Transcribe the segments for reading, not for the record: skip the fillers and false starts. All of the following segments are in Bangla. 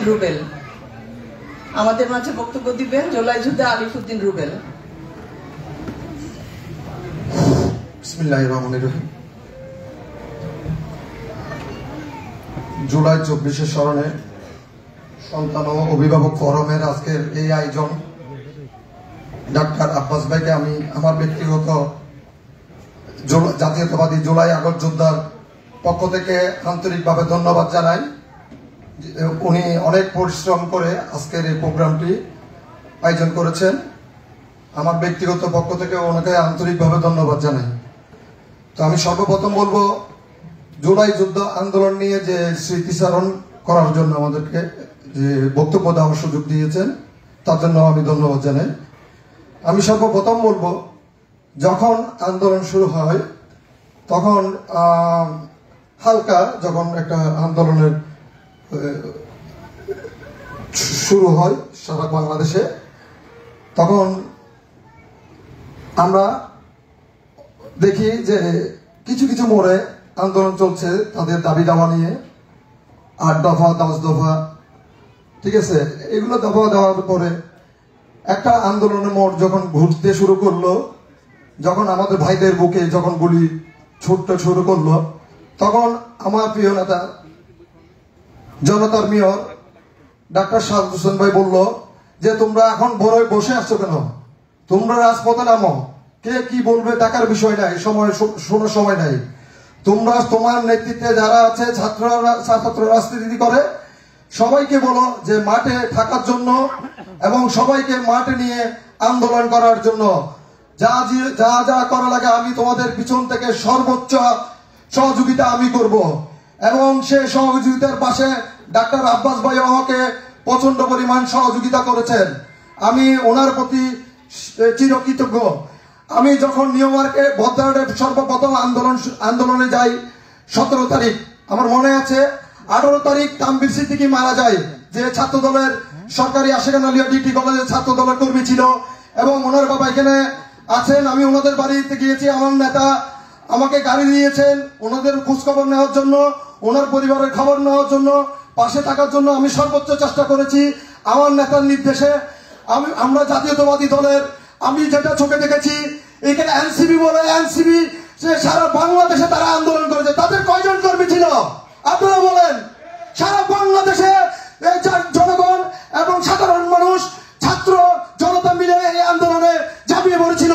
রুবেল আমাদের মাঝে বক্তব্য দিবেন। জুলাই যুদ্ধে আলিফউদ্দিন রুবেল। বিসমিল্লাহির রহমানির রহিম। জুলাই 24-এর স্মরণে সন্তান ও অভিভাবক ফোরামের আজকের এই আয়োজন, ডাক্তার আব্বাস ভাইকে আমি আমার ব্যক্তিগত জাতীয়তাবাদী জুলাই আগস্ট যোদ্ধার পক্ষ থেকে আন্তরিকভাবে ধন্যবাদ জানাই। উনি অনেক পরিশ্রম করে আজকের এই প্রোগ্রামটি আয়োজন করেছেন। আমার ব্যক্তিগত পক্ষ থেকে ওনাকে আন্তরিকভাবে ধন্যবাদ জানাই। তো আমি সর্বপ্রথম বলবো, জুলাই যুদ্ধ আন্দোলন নিয়ে যে স্মৃতিচারণ করার জন্য আমাদেরকে যে বক্তব্য দেওয়ার সুযোগ দিয়েছেন তার জন্য আমি ধন্যবাদ জানাই। আমি সর্বপ্রথম বলবো, যখন আন্দোলন শুরু হয় তখন হালকা যখন একটা আন্দোলনের শুরু হয় সারা বাংলাদেশে, তখন আমরা দেখি যে কিছু কিছু মোড়ে আন্দোলন চলছে তাদের দাবি দাওয়া নিয়ে, 8 দফা 10 দফা, ঠিক আছে। এগুলো দফা দেওয়ার পরে একটা আন্দোলনের মোড় যখন ঘুরতে শুরু করলো, যখন আমাদের ভাইদের বুকে যখন গুলি ছুটতে শুরু করলো, তখন আমার প্রিয় নেতা জনতার মেয়র ডাক্তার সাদ হোসেন ভাই বলল যে তোমরা এখন বড়ই বসে আসছো কেন, তোমরা রাজপথে নামো, কে কি বলবে দেখার বিষয় নাই, শোনার সময় নাই। তোমরা তোমার নেতৃত্বে যারা আছে ছাত্র রাজনীতি করে সবাইকে বলো যে মাঠে থাকার জন্য এবং সবাইকে মাঠে নিয়ে আন্দোলন করার জন্য যা যা করা লাগে আমি তোমাদের পিছন থেকে সর্বোচ্চ সহযোগিতা আমি করব। এবং সে সহযোগিতার পাশে ডাক্তার আব্বাস ভাই আমাকে প্রচন্ড পরিমাণ সহযোগিতা করেছেন, আমি ওনার প্রতি চিরকৃতজ্ঞ। আমি যখন নিউ মার্কেট বদ্রাটে সর্বপ্রথম আন্দোলনে যাই 17 তারিখ, আমার মনে আছে 18 তারিখ তানভীর সিদ্দিকী মারা যায়, যে ছাত্র দলের সরকারি আশিকান আলিয়া ডিগ্রি কলেজের ছাত্র দলের কর্মী ছিল এবং ওনার বাবা এখানে আছেন। আমি ওনাদের বাড়িতে গিয়েছি, আমার নেতা আমাকে গাড়ি দিয়েছেন ওনাদের খোঁজখবর নেওয়ার জন্য, ওনার পরিবারের খবর নেওয়ার জন্য, পাশে থাকার জন্য আমি সর্বোচ্চ চেষ্টা করেছি আমার নেতার নির্দেশে। আমরা জাতীয়তাবাদী দলের আমি যেটা চোখে দেখেছি, এখানে এনসিপি বলে এনসিপি সারা বাংলাদেশে তারা আন্দোলন করেছে, তাদের কয়জন কর্মী ছিল আপনারা বলেন? সারা বাংলাদেশে জনগণ এবং সাধারণ মানুষ ছাত্র জনতা মিলে এই আন্দোলনে ঝাঁপিয়ে পড়েছিল।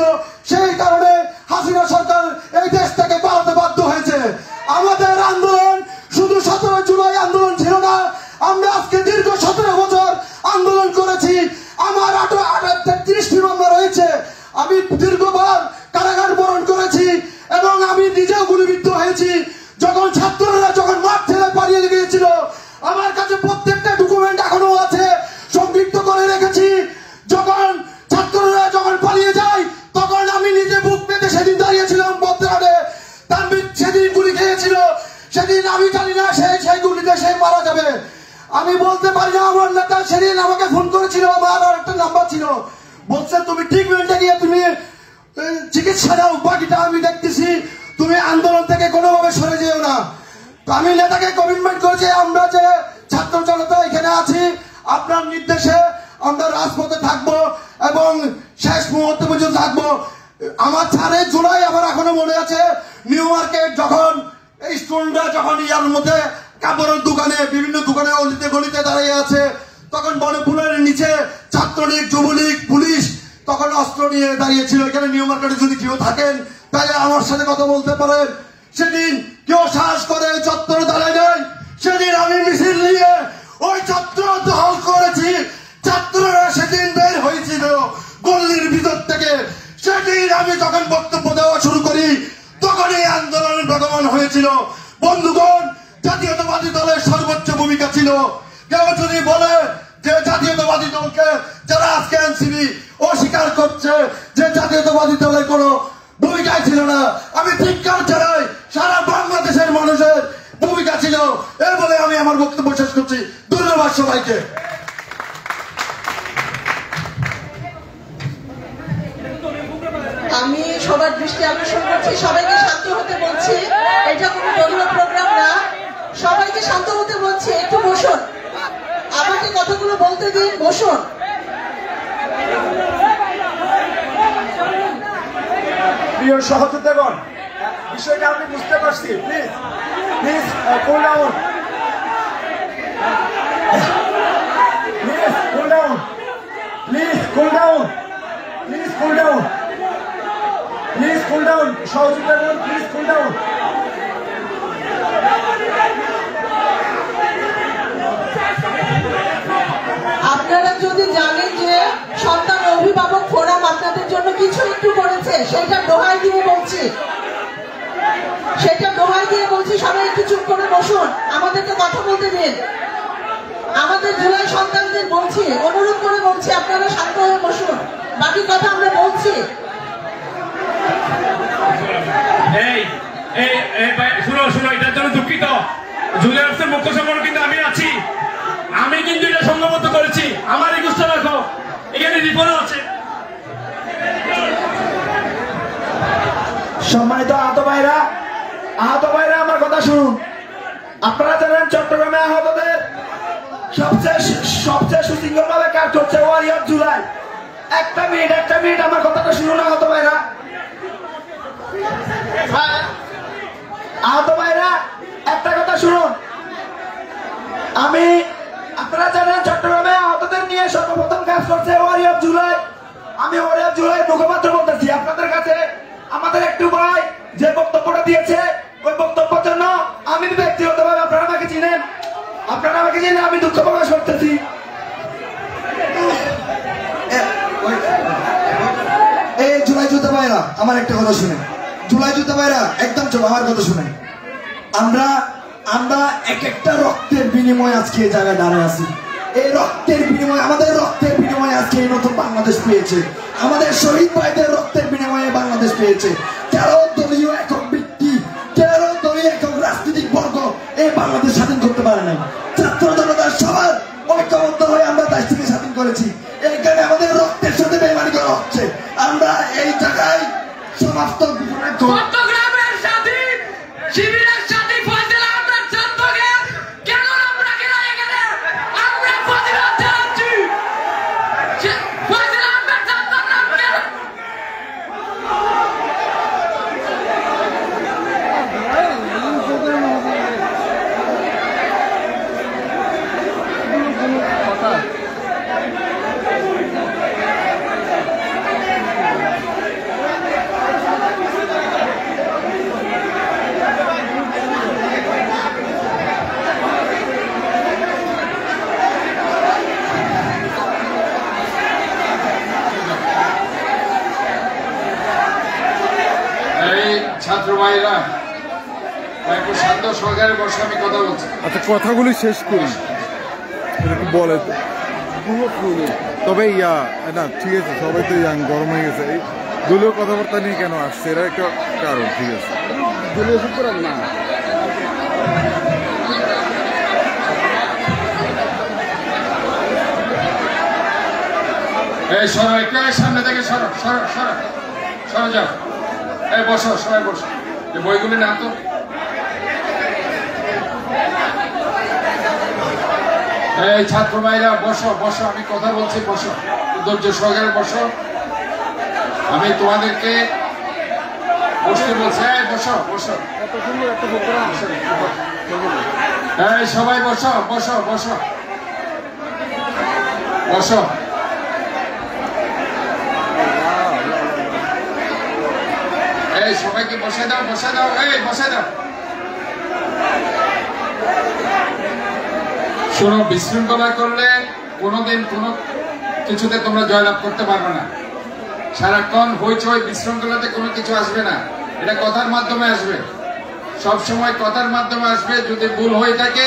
সেই কারণে হাসিনা সরকার এই দেশ থেকে পালাতে বাধ্য হয়েছে। আমাদের আন্দোলন শুধু 17 জুলাই আন্দোলন ছিল না, আমরা আজকে দীর্ঘ 17 বছর আন্দোলন করেছি। আমার 33টি মামলা রয়েছে, আমি দীর্ঘবার কারাগার বরণ করেছি এবং আমি নিজেও গুলিবিদ্ধ হয়েছি। যখন ছাত্ররা যখন মাঠ ছেড়ে পালিয়ে গিয়েছিল, আমার কাছে প্রত্যেকটা ডকুমেন্ট এখনো আছে, সংযুক্ত করে রেখেছি। যখন ছাত্ররা যখন পালিয়ে যায় তখন আমি নিজে বুক পেতে সেদিন দাঁড়িয়েছিলাম বদ্রাটে। তানভীর সেদিন গুলি খেয়েছিল, সেদিন আমি জানি না সেই গুলিতে সে মারা যাবে, আমি বলতে পারি না। আমার নেতা সেদিন আমাকে ফোন করেছিল, আমার আর একটা নাম্বার ছিল, বলছে তুমি ট্রিটমেন্টে গিয়ে তুমি চিকিৎসা দাও, বাকিটা আমি দেখতেছি, তুমি আন্দোলন থেকে কোনোভাবে সরে যেও না। তো আমি নেতাকে কমিটমেন্ট করেছি, আমরা যে ছাত্র জনতা এখানে আছি আপনার নির্দেশে আমরা রাজপথে থাকবো এবং শেষ মুহূর্তে পর্যন্ত থাকবো। আমার 4 জুলাই আমার এখনো মনে আছে, নিউ মার্কেট যখন এই স্টুডেন্টরা যখন ইয়ার মধ্যে কাপড়ের দোকানে বিভিন্ন দোকানে অলিতে গলিতে দাঁড়িয়ে আছে, তখন বনফুলের নিচে ছাত্রলীগ যুবলীগ পুলিশ তখন অস্ত্র নিয়ে দাঁড়িয়েছিল। এখানে নিউ মার্কেটে যদি কেউ থাকেন তাহলে আমার সাথে কথা বলতে পারেন। সেদিন কেউ সাহস করে চত্বর দাঁড়ায় নাই, সেদিন আমি মিছিল নিয়ে ওই চত্বর দখল করেছি। ছাত্ররা সেদিন বের হয়েছিল গল্লির ভিতর থেকে। সেদিন আমি যখন বক্তব্য দেওয়া শুরু করি তখন এই আন্দোলন প্রগমন হয়েছিল। বন্ধুগণ, জাতীয়তাবাদী দলের সর্বোচ্চ ভূমিকা ছিল। কেউ যদি বলে যে জাতীয়তাবাদী দলকে যারা আজকে এনসিপি অস্বীকার করছে যে জাতীয়তাবাদী দলের কোনো ভূমিকাই ছিল না, আমি ধিক্কার জানাই। সারা বাংলাদেশের মানুষের ভূমিকা ছিল। এর বলে আমি আমার বক্তব্য শেষ করছি। ধন্যবাদ সবাইকে। আমি সবার দৃষ্টি আকর্ষণ করছি, সবাইকে শান্ত হতে বলছি। এটা কোনো দলীয় প্রোগ্রাম না, সবাইকে শান্ত হতে বলছি, একটু বসুন। আমাকে কথাগুলো বলতে দিন, বসুন। প্রিয় সহযোদ্ধাগণ, বিষয়টা আমি বুঝতে পারছি। Please please cool down, please cool down, please cool down, please cool down, please cool down, সহযোদ্ধাগণ প্লিজ কুল ডাউন। আপনারা যদি জানেন যে সন্তান অভিভাবক ফোরাম আপনাদের জন্য কিছু একটু করেছে, সেটা দোহাই দিয়ে বলছি, সেটা দোহাই দিয়ে বলছি, সবাই একটু চুপ করে বসুন, আমাদেরকে কথা বলতে দিন। আমাদের জুলাই সন্তানদের বলছি, অনুরোধ করে বলছি, আপনারা শান্ত হয়ে বসুন, বাকি কথা আমরা বলছি। শুনো, এটার জন্য দুঃখিত। জুলাই অফিসের মুখ্য সংগঠন কিন্তু আমি আছি, আমি কিন্তু এটা সংঘবদ্ধ করেছি। আমার এই গুষ্ঠ রাখো, এখানে রিপোর্ট আছে। সম্মানিত আহত ভাইরা আমার কথা শুনুন। আপনারা জানেন চট্টগ্রামে আহতদের সবচেয়ে সুশৃঙ্খল ভাবে কাজ করছে ওয়ারিয়র জুলাই। একটা মিনিট আমার কথাটা শুনুন আহত ভাইরা। একটা কথা শুনুন। আপনারা জানেন চট্টগ্রামে আহতদের নিয়ে সর্বপ্রথম কাজ করছে ওয়ারিয়র জুলাই। আমি ওয়ারিয়র জুলাই মুখপাত্র বলতেছি আপনাদের কাছে। আমাদের একটু ভাই যে বক্তব্যটা দিয়েছে, ওই বক্তব্যের জন্য আমি ব্যক্তিগতভাবে, আপনারা আমাকে চিনেন, আমি দুঃখ প্রকাশ করতেছি। এই জুলাই যোদ্ধা ভাইরা আমার একটা কথা শুনে, জুলাই যোদ্ধা ভাইরা একদম চলো আমার কথা শুনে। আমরা এক একটা রক্তের বিনিময়ে আজকে এই জায়গায় দাঁড়ায় আছি। এই রক্তের বিনিময়ে, আমাদের রক্তের বিনিময়ে আজকে এই নতুন বাংলাদেশ পেয়েছে। আমাদের শহীদ ভাইদের রক্তের বিনিময়ে বাংলাদেশ পেয়েছে। 13 দলীয় একক ব্যক্তি, 13 দলীয় একক রাজনৈতিক বর্গ এই বাংলাদেশ স্বাধীন করতে পারে নাই। ছাত্র জনতার সবার ঐক্যবদ্ধ হয়ে আমরা দেশ থেকে স্বাধীন করেছি। এইখানে আমাদের রক্তের সাথে বেইমানি করা হচ্ছে। আমরা এই জায়গায় সমাপ্ত চট্টগ্রামের স্বাধীন শিবিরের স্বাধীন ফয়সালা আমরা চট্টগ্রামে কেন আমরা কেন এখানে আমরা প্রতিবাদ জানাচ্ছি। ফয়সালা আমরা চট্টগ্রাম কেন ছাত্র ভাইরা একটু শান্ত সহকারে বসে আমি কথা বলছি। আচ্ছা, কথাগুলি শেষ করি, একটু বলে তবে না ঠিক আছে, সবাই তো গরম হয়ে গেছে। এই দলীয় কথাবার্তা নিয়ে কেন আসছে, এটা একটা কারণ। ঠিক আছে, দলীয় সূত্র না এই সরো, একটু সামনে থেকে সরো সরো সরো সরো যাও। এই বসো, সবাই বসো। এই বইগুলি না তো। এই ছাত্র ভাইরা বসো বসো, আমি কথা বলছি, বসো, ধৈর্য সহকারে বসো। আমি তোমাদেরকে বসতে বলছি। এই বসো বসো, এই সবাই বসো বসো বসো বসো। এই সবাইকে বসে দাও, বসে দাও, এই বসে দাও। শোনো, বিশৃঙ্খলা করলে কোনোদিন কোনো কিছুতে তোমরা জয়লাভ করতে পারবে না। সারাক্ষণ হইচই বিশৃঙ্খলাতে কোনো কিছু আসবে না। এটা কথার মাধ্যমে আসবে, সব সময় কথার মাধ্যমে আসবে। যদি ভুল হয়ে থাকে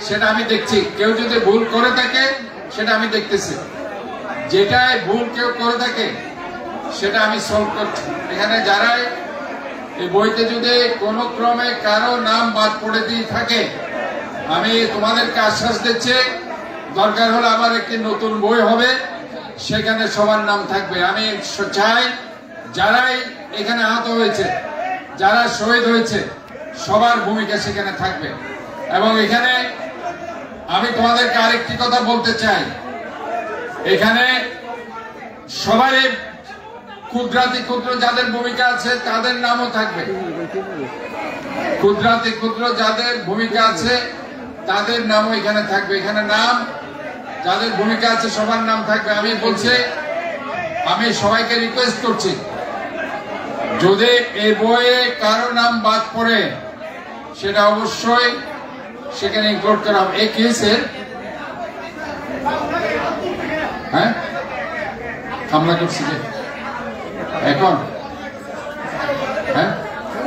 সেটা আমি দেখছি, কেউ যদি ভুল করে থাকে সেটা আমি দেখতেছি। যেটাই ভুল কেউ করে থাকে সেটা আমি সলভ করছি। এখানে যারাই এই বইতে যদি কোনো ক্রমে কারো নাম বাদ পড়ে দিয়ে থাকে, আমি তোমাদেরকে আশ্বাস দিচ্ছি, দরকার হলে আবার একটি নতুন বই হবে, সেখানে সবার নাম থাকবে। আমি চাই যারাই এখানে আহত হয়েছে, যারা শহীদ হয়েছে, সবার ভূমিকা সেখানে থাকবে। এবং এখানে আমি তোমাদেরকে আরেকটি কথা বলতে চাই, এখানে সবাই ক্ষুদ্রাতি ক্ষুদ্র যাদের ভূমিকা আছে তাদের নামও থাকবে, ক্ষুদ্রাতি ক্ষুদ্র যাদের ভূমিকা আছে তাদের নামও এখানে থাকবে। এখানে নাম যাদের ভূমিকা আছে সবার নাম থাকবে। আমি বলছি, আমি সবাইকে রিকোয়েস্ট করছি, যদি এই বইয়ে কারো নাম বাদ পড়ে সেটা অবশ্যই সেখানে ইনক্লুড করা হবে। এই কেসের হ্যাঁ হামলা করছি যে এখন হ্যাঁ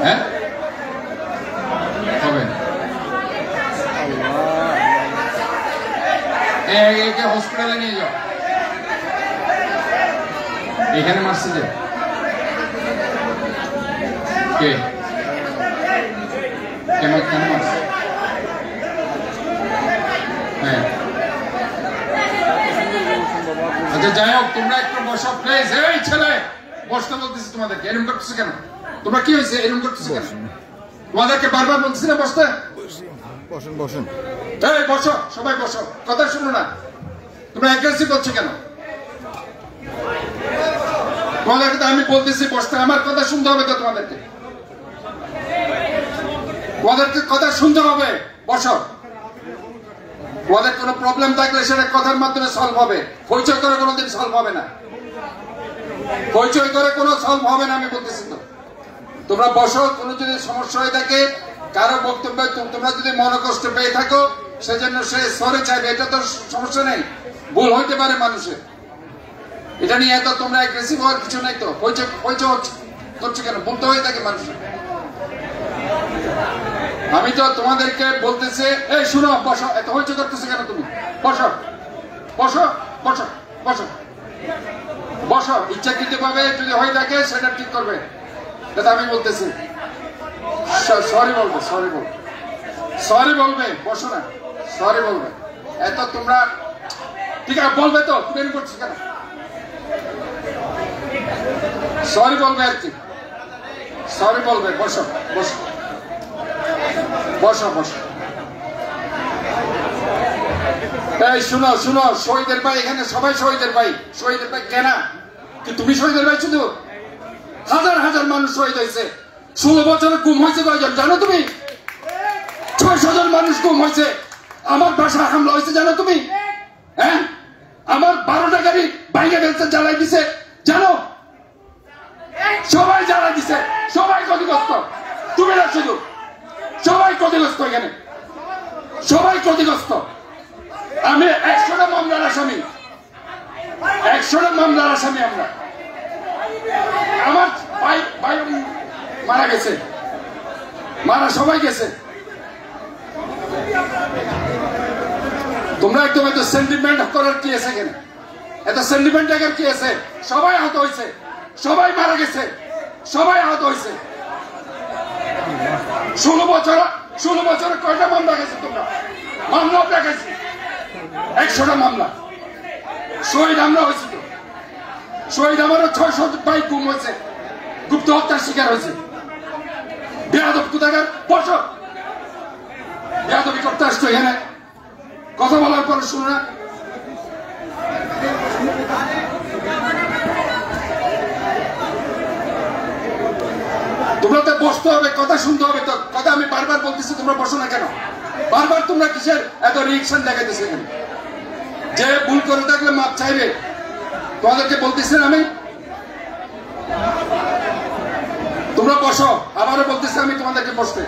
হ্যাঁ হবে একে হসপিটালে নিয়ে যাও। এখানে মারছে যে কে কেন কেন মারছে? হ্যাঁ আচ্ছা যাই হোক, তোমরা একটু বসো প্লিজ। এই ছেলে বসতে বলতেছি তোমাদেরকে, এরকম করতেছো কেন? তোমরা কি হয়েছে এরকম করতেছো কেন? তোমাদেরকে বারবার বলতেছি না বসতে। বসেন বসেন। এই বসো, সবাই বসো, কথা শুনো না। তোমরা অ্যাগ্রেসিভ হচ্ছে কেন? তোমাদেরকে তো আমি বলতেছি বসতে, আমার কথা শুনতে হবে তো তোমাদেরকে, তোমাদেরকে কথা শুনতে হবে। বসো। তোমাদের কোনো প্রবলেম থাকলে সেটা কথার মাধ্যমে সলভ হবে, হইচই করে কোনোদিন সলভ হবে না, হইচই করে কোনো সলভ হবে না। আমি বলতেছি তো, তোমরা বসো। কোনো যদি সমস্যা হয়ে থাকে, কারো বক্তব্য তোমরা যদি মনোকষ্ট পেয়ে থাকো, সেজন্য সে সরে চাইবে, এটা তো সমস্যা নেই। ভুল হইতে পারে মানুষের, এটা নিয়ে এত তোমরা অ্যাগ্রেসিভ হওয়ার কিছু নাই তো। হইচই করছে কেন? বলতে হয়ে থাকে মানুষের। আমি তো তোমাদেরকে বলতেছি, এই শুনো, বসো। এত হইচই করতেছে কেন তুমি? বসো বসো বসো বসো বসো। ইচ্ছাকৃত ভাবে যদি হয়ে থাকে সেটা ঠিক করবে, এটা আমি বলতেছি। সরি বলবে, সরি বলবে, সরি বলবে। বসো না, সরি বলবে। এত তোমরা ঠিক আছে বলবে তো, তুমি এরকম করছো কেন? সরি বলবে আর কি, সরি বলবে। বসো বসো বসো বসো। এই শুনো শুনো, শহীদের ভাই এখানে সবাই শহীদের ভাই। শহীদের ভাই কেনা কি তুমি শহীদের ভাই? শুধু হাজার হাজার মানুষ শহীদ হয়েছে। 16 বছরে গুম হয়েছে কয়জন জানো তুমি? 600 জন মানুষ গুম হয়েছে। আমার বাসা হামলা হয়েছে জানো তুমি? হ্যাঁ, আমার 12টা গাড়ি ভাঙে ফেলছে, জ্বালাই দিছে জানো? সবাই জ্বালাই দিছে, সবাই ক্ষতিগ্রস্ত। তুমি না শুধু, সবাই ক্ষতিগ্রস্ত, এখানে সবাই ক্ষতিগ্রস্ত। আমি 100টা মামলার আসামি, 100টা মামলার আসামি আমরা। আমার ভাই ভাই মারা গেছে, মারা সবাই গেছে। তোমরা একদম এত সেন্টিমেন্ট করার কি আছে এখানে? এত সেন্টিমেন্ট দেখার কি আছে? সবাই আহত হয়েছে, সবাই মারা গেছে, সবাই আহত হয়েছে। 16 বছরে কয়টা মামলা গেছে তোমরা? মামলা দেখাইছি 100টা মামলা। শহীদ আমরা হয়েছি তো, শহীদ আমারও 600 ভাই গুম হয়েছে, গুপ্ত হত্যার শিকার হয়েছে। বেয়াদব কোথাকার, বসো। বেয়াদবি করতে আসছো এখানে, কথা বলার পর শুনো না। তোমরা তো বসতে হবে, কথা শুনতে হবে তো। কথা আমি বারবার বলতেছি, তোমরা বসো না কেন? বারবার তোমরা কিসের এত রিঅ্যাকশন দেখাইতেছো এখানে? যে ভুল করে থাকলে মাপ চাইবে, তোমাদেরকে বলতেছেন আমি। তোমরা বসো, আবারও বলতেছি আমি তোমাদেরকে বসতে।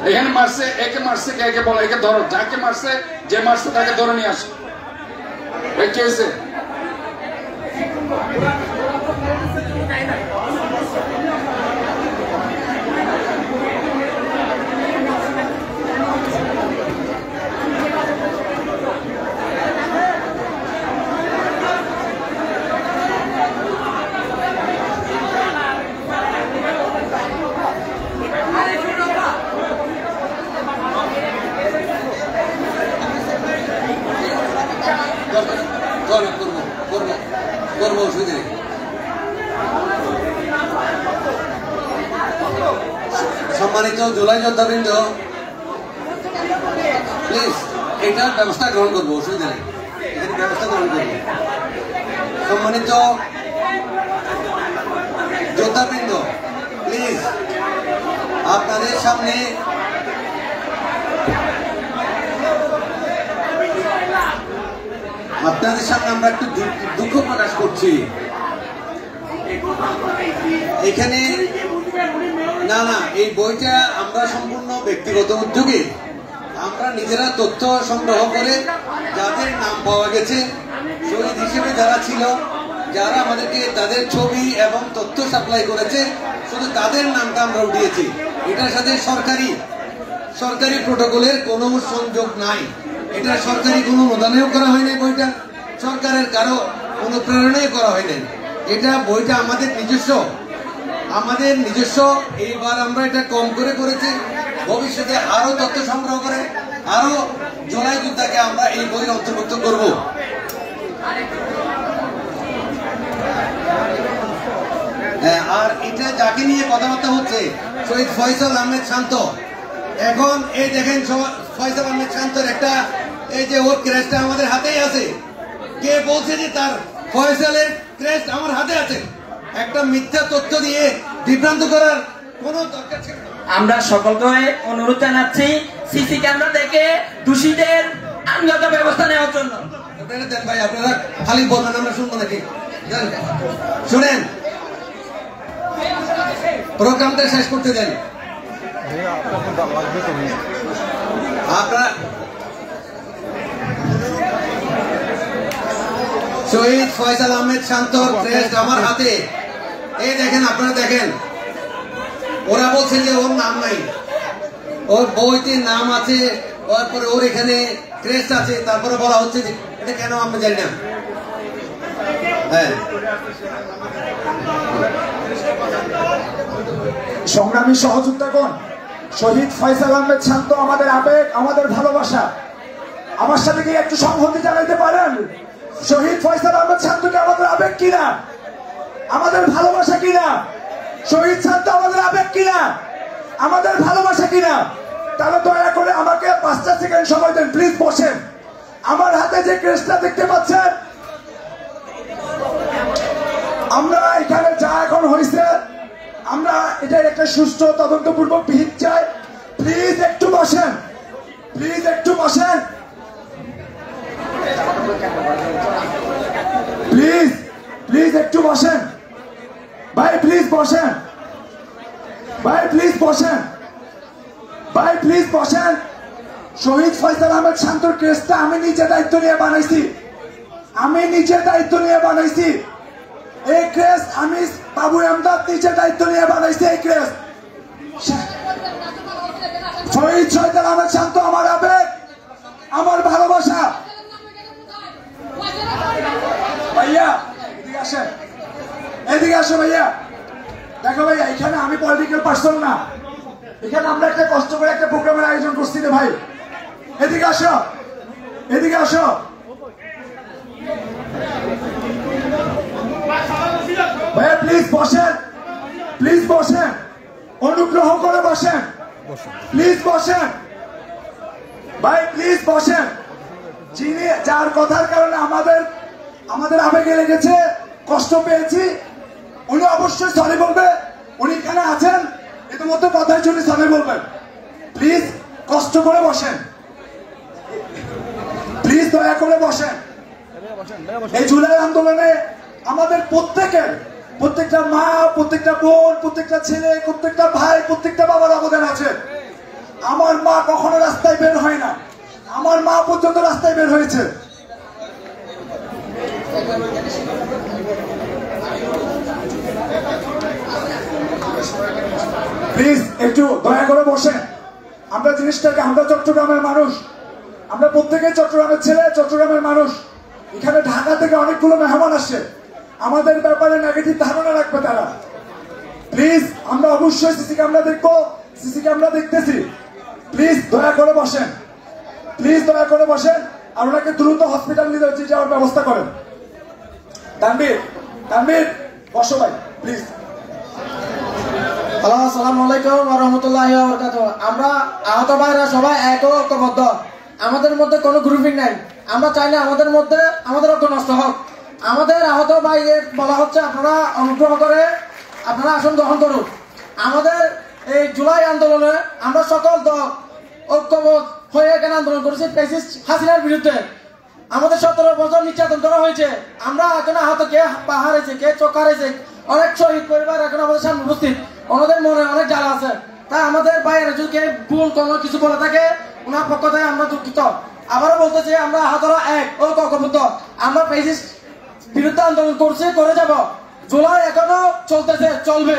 এখানে মারছে, একে মারছে, কে বলো, একে ধরো। যাকে মারছে, যে মারছে তাকে ধরে নিয়ে আসো। এই কি হয়েছে? সম্মানিত সম্মানিত জুলাই যোদ্ধাবৃন্দ, প্লিজ এটার ব্যবস্থা গ্রহণ করবো, অসুবিধা নেই, এটার ব্যবস্থা গ্রহণ করবো। সম্মানিত যোদ্ধাবৃন্দ, প্লিজ আপনাদের সামনে আমরা একটু দুঃখ প্রকাশ করছি। এখানে না, এই বইটা আমরা সম্পূর্ণ ব্যক্তিগত উদ্যোগে আমরা নিজেরা তথ্য সংগ্রহ করে যাদের নাম পাওয়া গেছে শহীদ হিসেবে যারা ছিল, যারা আমাদেরকে তাদের ছবি এবং তথ্য সাপ্লাই করেছে, শুধু তাদের নামটা আমরা উঠিয়েছি। এটার সাথে সরকারি প্রটোকলের কোনো সংযোগ নাই। এটা সরকারি কোনো অনুদানেও করা হয়নি, বইটা সরকারের কারো অনুপ্রেরণায় করা হয়নি। এটা বইটা আমাদের নিজস্ব। এইবার আমরা এটা কম করে করেছি, ভবিষ্যতে আরো তথ্য সংগ্রহ করে আরো জুলাই যোদ্ধাকে আমরা এই বই অন্তর্ভুক্ত করব। আর এটা যাকে নিয়ে কথাবার্তা হচ্ছে শহীদ ফয়সাল আহমেদ শান্ত। এখন এই দেখেন ফয়সাল আহমেদ শান্তর একটা এই যে ওর ক্রেস্টটা আমাদের হাতেই আছে। কে বলছে যে তার ফয়সালের ক্রেস্ট আমার হাতে আছে? একটা মিথ্যা তথ্য দিয়ে বিভ্রান্ত করার কোনো দরকার ছিল না। আমরা সকলকে অনুরোধ জানাচ্ছি সিসি ক্যামেরা দেখে দোষীদের আইনগত ব্যবস্থা নেওয়ার জন্য। আপনারা দেন ভাই, আপনারা খালি বলবেন, আমরা শুনবো নাকি? শুনেন, প্রোগ্রামটা শেষ করতে দেন। আপনারা শহীদ ফয়সাল আহমেদ শান্তর ক্রেস্ট আমার হাতে, এই দেখেন, আপনারা দেখেন। ওরা বলছে যে ওর নাম নাই, ওর বইতে নাম আছে, তারপরে ওর এখানে ক্রেস্ট আছে, তারপরে বলা হচ্ছে যে এটা কেন আমরা জানি না। হ্যাঁ, সংগ্রামী সহযোদ্ধাগণ, শহীদ ফয়সাল আহমেদ শান্ত আমাদের আবেগ, আমাদের ভালোবাসা। আমার সাথে কি একটু সংহতি জানাইতে পারেন? শহীদ ফয়সাল আহমেদ শান্তকে আমাদের আবেগ কিনা, আমাদের ভালোবাসা কিনা? শহীদ শান্ত আমাদের আবেগ কিনা, আমাদের ভালোবাসা কিনা? তাহলে দয়া করে আমাকে 5টা সেকেন্ড সময় দেন, প্লিজ বসেন। আমার হাতে যে ক্রেস্টটা দেখতে পাচ্ছেন, আমরা এখানে যা এখন হয়েছে, আমরা এটার একটা সুষ্ঠু তদন্তপূর্বক বিহিত চাই। প্লিজ একটু বসেন, প্লিজ একটু বসেন, প্লিজ একটু বসেন ভাই, প্লিজ বসেন ভাই, প্লিজ বসেন ভাই, প্লিজ বসেন। শহীদ ফয়সাল আহমেদ শান্তর কেসটা আমি নিজে দায়িত্ব নিয়ে বানাইছি, এই কেস আমি বাবু এমদাদ নিজে দায়িত্ব নিয়ে বানাইছি। এই কেস শহীদ ফয়সাল আহমেদ শান্ত আমার আবেগ, আমার ভালোবাসা। ভাইয়া এদিকে আসো ভাইয়া। দেখো ভাইয়া, এখানে আমি পলিটিক্যাল পার্সন না, এখানে আমরা একটা কষ্ট করে একটা প্রোগ্রামের আয়োজন করছি রে ভাই। এদিকে আসো, এদিকে আসো। ভাইয়া প্লিজ বসেন, প্লিজ বসেন, অনুগ্রহ করে বসেন, প্লিজ বসেন ভাই, প্লিজ বসেন। যিনি যার কথার কারণে আমাদের আবেগে লেগেছে, কষ্ট পেয়েছি, উনি অবশ্যই সরি বলবে। উনি এখানে আছেন, ইতিমধ্যে কথার জন্য সরি বলবেন। প্লিজ কষ্ট করে বসেন, প্লিজ দয়া করে বসেন। এই জুলাই আন্দোলনে আমাদের প্রত্যেকটা মা, প্রত্যেকটা বোন, প্রত্যেকটা ছেলে, প্রত্যেকটা ভাই, প্রত্যেকটা বাবার অবদান আছে। আমার মা কখনো রাস্তায় বের হয় না, আমার মা পর্যন্ত রাস্তায় বের হয়েছে। প্লিজ একটু দয়া করে বসেন। আমরা জিনিসটাকে, আমরা চট্টগ্রামের মানুষ, আমরা প্রত্যেকে চট্টগ্রামের ছেলে, চট্টগ্রামের মানুষ। এখানে ঢাকা থেকে অনেকগুলো মেহমান আসছে, আমাদের ব্যাপারে নেগেটিভ ধারণা রাখবে তারা। প্লিজ, আমরা অবশ্যই সিসি ক্যামেরা দেখবো, সিসি ক্যামেরা দেখতেছি। প্লিজ দয়া করে বসেন, প্লিজ দয়া করে বসেন। আর ওনাকে দ্রুত হসপিটাল নিয়ে যাওয়ার ব্যবস্থা করেন। তানভীর বসো ভাই, প্লিজ। হ্যালো, আসসালামু আলাইকুম ওয়া রাহমাতুল্লাহি ওয়া বারাকাতুহু। আমরা আহত ভাইরা সবাই এক ঐক্যবদ্ধ, আমাদের মধ্যে কোনো গ্রুপিং নাই। আমরা চাই না আমাদের মধ্যে আমাদের ঐক্য নষ্ট হোক। আমাদের আহত ভাইদের বলা হচ্ছে আপনারা অনুগ্রহ করে আপনারা আসন গ্রহণ করুন। আমাদের এই জুলাই আন্দোলনে আমরা সকল দল ঐক্যবদ্ধ হয়ে এখানে আন্দোলন করেছি ফ্যাসিস্ট হাসিনার বিরুদ্ধে। আমাদের 17 বছর নির্যাতন করা হয়েছে। আমরা এখন আহত, কে পা হারিয়েছে, কে চোখ হারিয়েছে, অনেক শহীদ পরিবার এখন আমাদের সামনে উপস্থিত। ওনাদের মনে অনেক জ্বালা আছে। তাই আমাদের বাইরে যদি ভুল কোনো কিছু বলে থাকে ওনার পক্ষ থেকে আমরা দুঃখিত। আবারও বলতেছি, আমরা আহতরা এক ও ঐক্যবদ্ধ। আমরা ফ্যাসিস্ট বিরুদ্ধে আন্দোলন করছি, করে যাব। জুলাই এখনো চলতেছে, চলবে।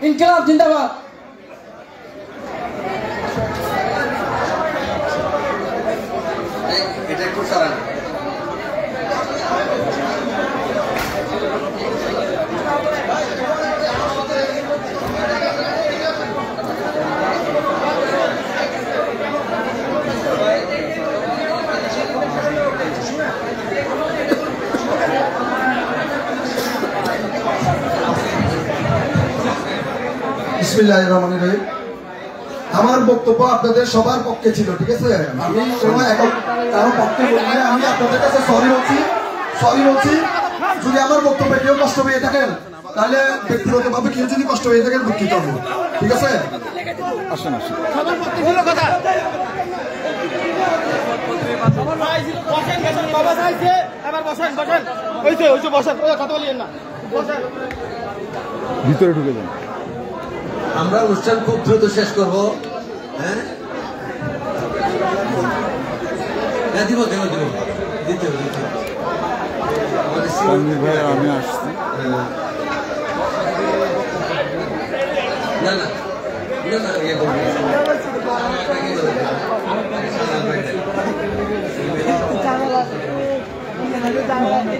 ইনকিলাব জিন্দাবাদ। এটা একটু সরান। বিসমিল্লাহির রহমানির রহিম। আমার বক্তব্য আপনাদের সবার পক্ষে ছিল, ঠিক আছে? আমি কোনো একক কারো পক্ষে বলি না। আমি আপনাদের কাছে সরি বলছি। যদি আমার বক্তব্যে কেউ কষ্ট পেয়ে থাকেন তাহলে ব্যক্তিগতভাবে কেউ যদি কষ্ট পেয়ে থাকেন দুঃখিত হবো, ঠিক আছে? আসেন ভিতরে ঢুকে যান। আমরা অনুষ্ঠান খুব দ্রুত শেষ করব। হ্যাঁ, দিব দিতে ভাই আমি আসছি। না ইয়ে করবো।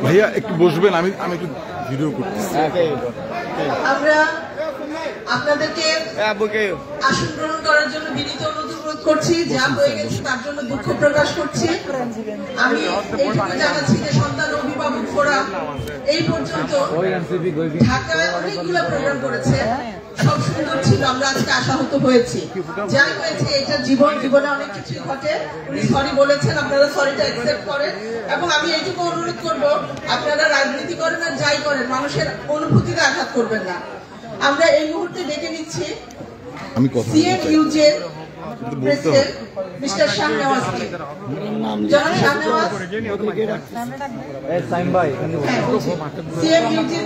ভাইয়া একটু বসবেন, আমি একটু ভিডিও করতেছি। আমরা আপনাদেরকে আসন গ্রহণ করার জন্য বিনীত অনুরোধ করছি। যা হয়ে গেছে তার জন্য দুঃখ প্রকাশ করছি। আমি এইটুকু জানাচ্ছি যে সন্তান অভিভাবক ফোরাম এই পর্যন্ত ঢাকায় অনেকগুলো প্রোগ্রাম করেছে, সব সুন্দর ছিল। আমরা আজকে আশাহত হয়েছি। যাই হয়েছে এটা জীবনে অনেক কিছু ঘটে। উনি সরি বলেছেন, আপনারা সরিটা অ্যাকসেপ্ট করেন। এবং আমি এইটুকু অনুরোধ করব, আপনারা রাজনীতি করেন আর যাই করেন, মানুষের অনুভূতিতে আঘাত করবেন না। আমরা এই মুহূর্তে ডেকে নিচ্ছি সিএমইউজের প্রেসিডেন্ট মিস্টার শাহনেওয়াজকে। জনাব শাহনেওয়াজ, সিএমইউজের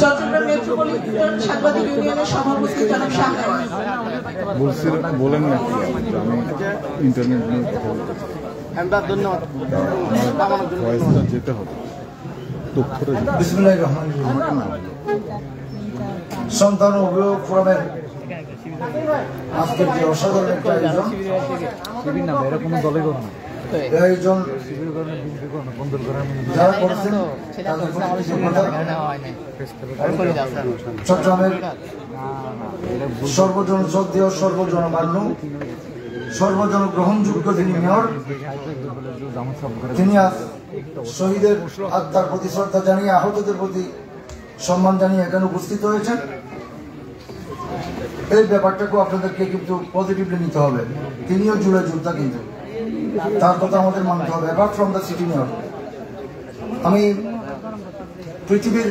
চট্টগ্রাম মেট্রোপলিটন সাংবাদিক ইউনিয়নের সভাপতি জনাব শাহনেওয়াজ বলেন না, আমি ইন্টারনেট নিয়ে কথা বলতে চাই। ধন্যবাদ, যেতে হবে। বিসমিল্লাহির রহমানির রহিম। সন্তান অভিভাবক ফোরামের আজকের যে অসাধারণ একটা আয়োজন, যারা করেছেন চট্টগ্রামের সর্বজন শ্রদ্ধেয়, সর্বজনমান্য, সর্বজন গ্রহণযোগ্য যিনি মেয়র, তিনি আজ শহীদের আত্মার প্রতি শ্রদ্ধা জানিয়ে আহতদের প্রতি সম্মান জানিয়ে এখানে উপস্থিত হয়েছেন। এই ব্যাপারটাকেও আপনাদেরকে কিন্তু পজিটিভলি নিতে হবে। তিনিও জুলাই যোদ্ধা, কিন্তু তার কথা আমাদের মানতে হবে। Apart from the city mayor, আমি পৃথিবীর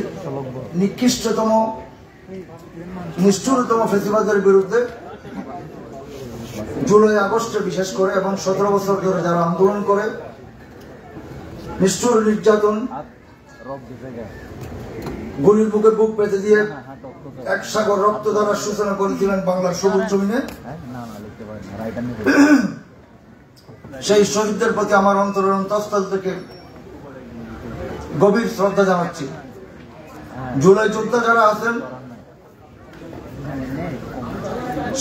নিকৃষ্টতম নিষ্ঠুরতম ফেসিবাদের বিরুদ্ধে জুলাই আগস্টে বিশেষ করে এবং 17 বছর ধরে যারা আন্দোলন করে নিষ্ঠুর নির্যাতন, গুলির বুকে বুক পেতে দিয়ে এক সাগর রক্ত দ্বারা সূচনা করেছিলেন বাংলার সবুজ জমিনে, সেই শহীদদের প্রতি আমার অন্তরের অন্তঃস্থল থেকে গভীর শ্রদ্ধা জানাচ্ছি। জুলাই যোদ্ধা যারা আছেন,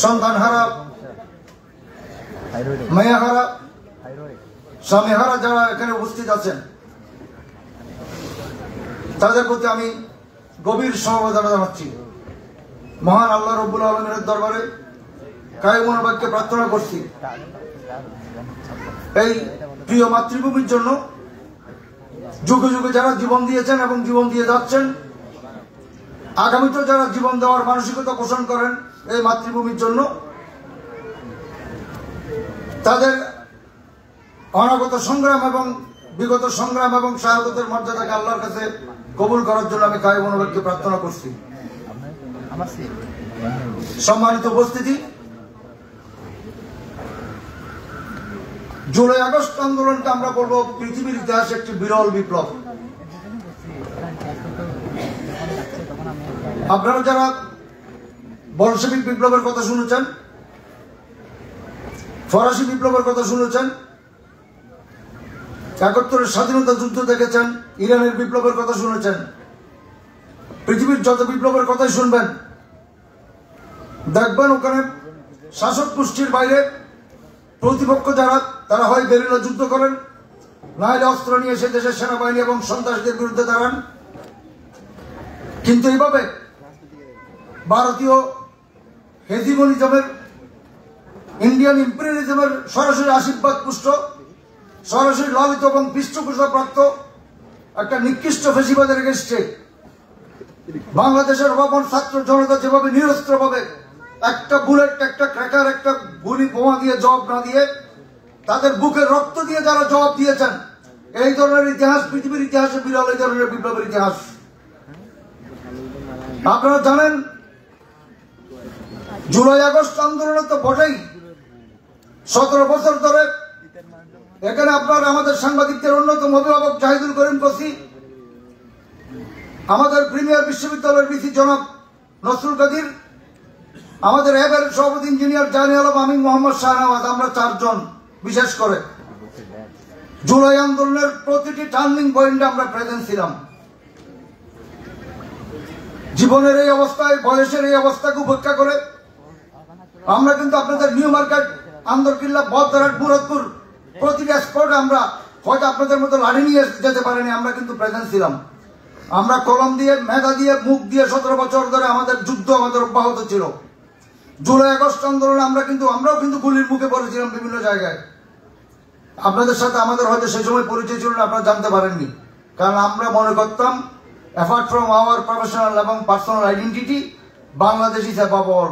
সন্তান হারা, মেয়ে হারা, স্বামী হারা যারা এখানে উপস্থিত আছেন, তাদের প্রতি আমি গভীর সমবেদনা জানাচ্ছি। মহান আল্লাহ রব্বুল আলমীর দরবারে কায়মন বাক্যে প্রার্থনা করছি, এই প্রিয় মাতৃভূমির জন্য যুগে যুগে যারা জীবন দিয়েছেন এবং জীবন দিয়ে যাচ্ছেন, আগামীতে যারা জীবন দেওয়ার মানসিকতা পোষণ করেন এই মাতৃভূমির জন্য, তাদের অনাগত সংগ্রাম এবং বিগত সংগ্রাম এবং শাহাদাতের মর্যাদাকে আল্লাহর কাছে কবুল করার জন্য আমি কায় মনোবাক্যে প্রার্থনা করছি। সম্মানিত উপস্থিতি, জুলাই আগস্ট আন্দোলনকে আমরা বলবো পৃথিবীর ইতিহাসে একটি বিরল বিপ্লব। আপনারা যারা বলশেবিক বিপ্লবের কথা শুনেছেন, ফরাসি বিপ্লবের কথা শুনেছেন, ৭১-এর স্বাধীনতা যুদ্ধ দেখেছেন, ইরানের বিপ্লবের কথা শুনেছেন, পৃথিবীর যত বিপ্লবের কথাই শুনবেন, দেখবেন ওখানে শাসক গোষ্ঠীর বাইরে প্রতিপক্ষ যারা, তারা হয় গেরিলা যুদ্ধ করেন, নাহলে অস্ত্র নিয়ে এসে দেশের সেনাবাহিনী এবং সন্ত্রাসীদের বিরুদ্ধে দাঁড়ান। কিন্তু এইভাবে ভারতীয় হেজিমনিজমের, ইন্ডিয়ান ইম্পেরিয়ালিজমের সরাসরি আশীর্বাদ পুষ্ট, সরাসরি লালিত এবং পৃষ্ঠপোষকপ্রাপ্ত একটা নিকৃষ্ট ফেসিবাদের এগেইনস্টে বাংলাদেশের অভাবন ছাত্র জনতা যেভাবে নিরস্ত্রভাবে একটা বুলেট, একটা ক্র্যাকার, একটা গুলি বোমা দিয়ে জবাব না দিয়ে তাদের বুকের রক্ত দিয়ে যারা জবাব দিয়েছেন, এই ধরনের ইতিহাস পৃথিবীর ইতিহাসে বিরল, এই ধরনের বিপ্লবের ইতিহাস। আপনারা জানেন জুলাই আগস্ট আন্দোলনে তো বটেই 17 বছর ধরে এখানে আপনার আমাদের সাংবাদিকদের অন্যতম অভিভাবক জাহিদুল করিম কসি, আমাদের প্রিমিয়ার বিশ্ববিদ্যালয়ের ভিসি জনাব নসরুল কাদির, আমাদের এবার সভাপতি ইঞ্জিনিয়ার জানি আলম, আমি মোহাম্মদ শাহনওয়াজ, আমরা 4 জন বিশেষ করে জুলাই আন্দোলনের প্রতিটি টার্নিং পয়েন্টে আমরা প্রেজেন্ট ছিলাম। জীবনের এই অবস্থায়, বয়সের এই অবস্থাকে উপেক্ষা করে আমরা কিন্তু আপনাদের নিউ মার্কেট, আন্দরকিল্লা, বদরাট, মুরাদপুর প্রতিটা স্পটে আমরা হয়তো আপনাদের মতো লাঠি নিয়ে যেতে পারিনি, আমরা কিন্তু প্রেজেন্ট ছিলাম। আমরা কলম দিয়ে, মেধা দিয়ে, মুখ দিয়ে 17 বছর ধরে আমাদের যুদ্ধ আমাদের অব্যাহত ছিল। জুলাই আগস্ট আন্দোলনে আমরাও কিন্তু গুলির মুখে পড়েছিলাম বিভিন্ন জায়গায়। আপনাদের সাথে আমাদের হয়তো সেই সময় পরিচয় ছিল না, আপনারা জানতে পারেননি, কারণ আমরা মনে করতাম অ্যাপার্ট ফ্রম আওয়ার প্রফেশনাল এবং personal identity, Bangladesh is above all.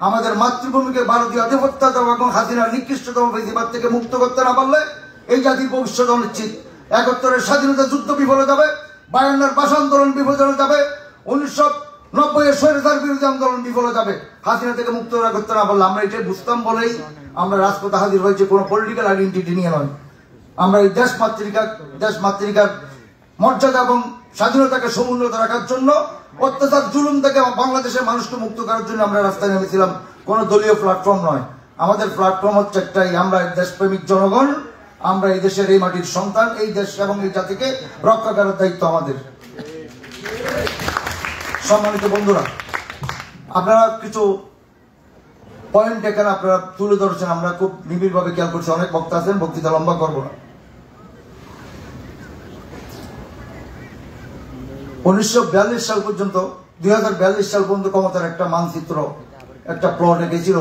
আমাদের মাতৃভূমিকে ভারতীয় আধিপত্যতা এবং হাসিনার নিকৃষ্টতম ফেসিবাদ থেকে মুক্ত করতে না পারলে এই জাতির ভবিষ্যৎ অনিশ্চিত। ৭১-এর স্বাধীনতা যুদ্ধ বিফলে যাবে, ৫২-এর ভাষা আন্দোলন বিফলে যাবে, ১৯৯০-এর স্বৈরাচার বিরোধী আন্দোলন বিফলে যাবে। হাসিনা থেকে মুক্ত করতে না পারলে আমরা এটাই বুঝতাম বলেই আমরা রাজপথে হাজির হয়েছে, কোনো পলিটিক্যাল আইডেন্টিটি নিয়ে নয়। আমরা এই দেশ মাতৃকার মর্যাদা এবং স্বাধীনতাকে সমুন্নত রাখার জন্য, অত্যাচার জুলুম থেকে বাংলাদেশের মানুষকে মুক্ত করার জন্য আমরা রাস্তায় নেমেছিলাম, কোনো দলীয় প্ল্যাটফর্ম নয়। আমাদের প্ল্যাটফর্ম হচ্ছে একটাই, আমরা দেশপ্রেমিক জনগণ, আমরা এই দেশের এই মাটির সন্তান, এই দেশ এবং এই জাতিকে রক্ষা করার দায়িত্ব আমাদের। সম্মানিত বন্ধুরা, আপনারা কিছু পয়েন্ট এখানে আপনারা তুলে ধরেছেন, আমরা খুব নিবিড়ভাবে খেয়াল করছি। অনেক বক্তা আছেন, বক্তৃতা লম্বা করবো না। 1942 সাল পর্যন্ত, 2042 সাল পর্যন্ত ক্ষমতার একটা মানচিত্র, একটা প্লট এঁকেছিল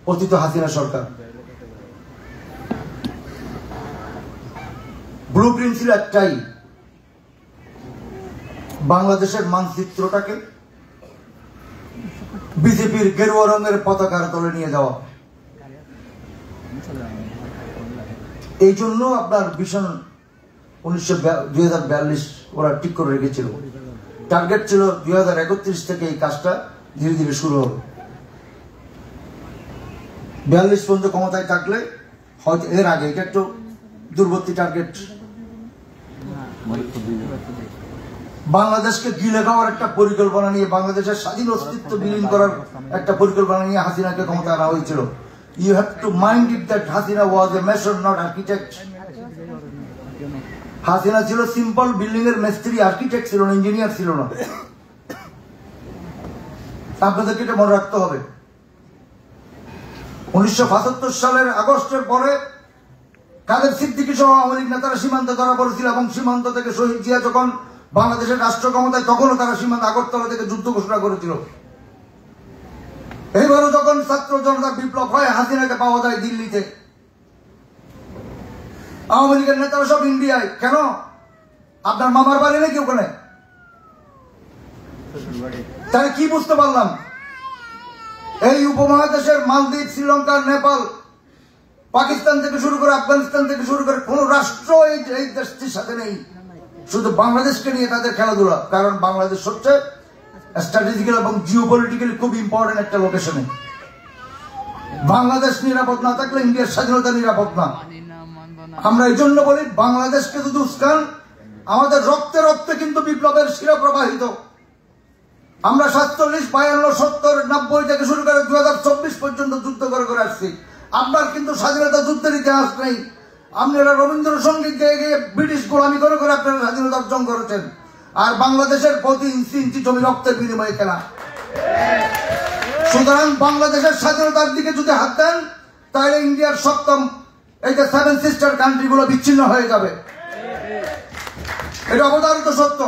পতিত হাসিনা সরকার। ব্লু প্রিন্ট ছিল একটাই, বাংলাদেশের মানচিত্রটাকে বিজেপির গেরুয়া রঙের পতাকার তলে নিয়ে যাওয়া। এই জন্য আপনার ভীষণ 2042 ওরা ঠিক করে রেখেছিল। টার্গেট ছিল 2031 থেকে এই কাজটা ধীরে ধীরে শুরু হবে। 42 পর্যন্ত ক্ষমতায় থাকলে হয়তো এর আগে, এটা একটু দূরবর্তী টার্গেট, বাংলাদেশকে গিলে খাওয়ার একটা পরিকল্পনা নিয়ে, বাংলাদেশের স্বাধীন অস্তিত্ব বিলীন করার একটা পরিকল্পনা নিয়ে হাসিনাকে ক্ষমতা আনা হয়েছিল। You have to mind it that Hasina was a mason, not architect. Hasina ছিল সিম্পল বিল্ডিং এর মিস্ত্রি, আর্কিটেক্ট ছিল না, ইঞ্জিনিয়ার ছিল না। আপনাদেরকে এটা মনে রাখতে হবে। 19৭৫ সালের আগস্টের পরে কাদের সিদ্দিকী সহ আওয়ামী লীগ নেতারা সীমান্তে ধরা পড়েছিল, এবং সীমান্ত থেকে শহীদ জিয়া যখন বাংলাদেশের রাষ্ট্র ক্ষমতায়, তখনও তারা সীমান্ত আগরতলা থেকে যুদ্ধ ঘোষণা করেছিল। এইবারও যখন ছাত্র জনতা বিপ্লব হয়, হাসিনাকে পাওয়া যায় দিল্লিতে। আওয়ামী লীগের নেতারা সব ইন্ডিয়ায়। কেন? আপনার মামার বাড়ি নাকি ওখানে? তাহলে কি বুঝতে পারলাম? এই উপমহাদেশের মালদ্বীপ, শ্রীলঙ্কা, নেপাল, পাকিস্তান থেকে শুরু করে আফগানিস্তান থেকে শুরু করে কোন রাষ্ট্র এই দেশটির সাথে নেই, শুধু বাংলাদেশকে নিয়ে তাদের খেলাধুলা। কারণ বাংলাদেশ হচ্ছে স্ট্র্যাটেজিক্যাল এবং জিওপলিটিক্যালি খুব ইম্পর্টেন্ট একটা লোকেশনে। বাংলাদেশ নিরাপদ না থাকলে ইন্ডিয়ার স্বাধীনতা নিরাপদ না। আমরা এই জন্য বলি বাংলাদেশকে যদি উস্কান, আমাদের রক্তে রক্তে কিন্তু বিপ্লবের শিরা প্রবাহিত। আমরা 47, 52, 70, 90 থেকে শুরু করে 2024 পর্যন্ত যুদ্ধ করে করে আসছি। আপনার কিন্তু স্বাধীনতা যুদ্ধের ইতিহাস নেই। আপনারা রবীন্দ্রসঙ্গীত গেয়ে গিয়ে ব্রিটিশ গোলামি করে করে আপনারা স্বাধীনতা অর্জন করেছেন। আর বাংলাদেশের প্রতি ইঞ্চি ইঞ্চি জমি রক্তের বিনিময়ে কেনা। সুতরাং বাংলাদেশের স্বাধীনতার দিকে যদি হাত দেন, তাহলে ইন্ডিয়ার সপ্তম এই যে 7 সিস্টার কান্ট্রি গুলো বিচ্ছিন্ন হয়ে যাবে। এটা অবধারিত সত্য।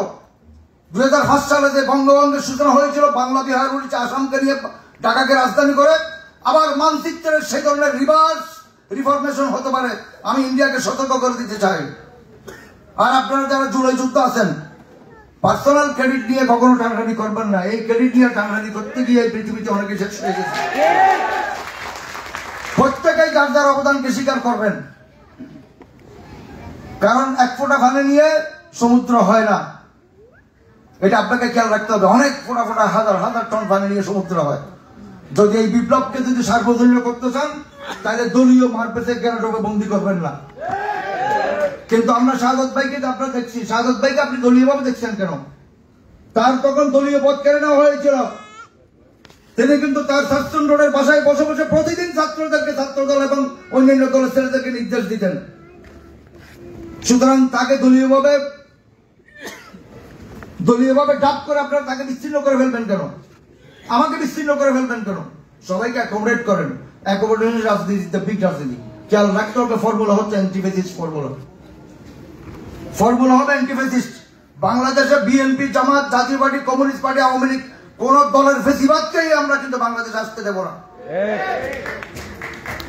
2005 সালে যে বঙ্গভঙ্গের সূচনা হয়েছিল, বাংলা, বিহার, উড়িষ্যা, আসামকে নিয়ে ঢাকাকে রাজধানী করে, আবার মানচিত্রের সেই ধরনের রিভার্স রিফরমেশন হতে পারে। আমি ইন্ডিয়াকে সতর্ক করে দিতে চাই। আর আপনারা যারা জুলাই যুদ্ধ আছেন, পার্সোনাল ক্রেডিট নিয়ে কখনো টানাটানি করবেন না। এই ক্রেডিট নিয়ে টানাটানি করতে গিয়ে এই পৃথিবীতে অনেকে শেষ হয়ে গেছে। প্রত্যেকেই যার যার অবদানকে স্বীকার করবেন। কারণ এক ফোঁটা পানি নিয়ে সমুদ্র হয় না, এটা আপনাকে খেয়াল রাখতে হবে। অনেক ফোঁটা ফোঁটা হাজার হাজার টন পানি নিয়ে সমুদ্র হয়। যদি এই বিপ্লবকে যদি সার্বজনীন করতে চান, তাহলে দলীয় মারপেটে গ্যারাটোকে বন্দি করবেন না। কিন্তু আমরা শাহাদত ভাইকে আপনারা দেখছি, শাহাদত ভাইকে আপনি দলীয় ভাবে দেখছেন কেন? তার তখন দলীয় পদ কেড়ে নেওয়া হয়েছিল। তিনি কিন্তু তার শাসন রোডের বাসায় বসে বসে প্রতিদিন ছাত্রদেরকে, ছাত্রদল এবং অন্যান্য দলের ছেলেদেরকে নির্দেশ দিতেন। সুতরাং তাকে দলীয়ভাবে ডাব করে আপনারা তাকে বিচ্ছিন্ন করে ফেলবেন কেন? আমাকে বিচ্ছিন্ন করে ফেলবেন কেন? সবাইকে অ্যাকোমোডেট করেন। অ্যাকোমোডেশন রাজনীতিতে বিগ রাজনীতি। খেয়াল রাখতে হবে, ফর্মুলা হচ্ছে অ্যান্টিফেসিস্ট ফর্মুলা। ফর্মুলা হবে অ্যান্টিফেসিস্ট। বাংলাদেশে বিএনপি, জামাত, জাতীয় party, communist party, Awami League কোন দলের ফেসিবাদকেই আমরা কিন্তু বাংলাদেশে আসতে দেব না।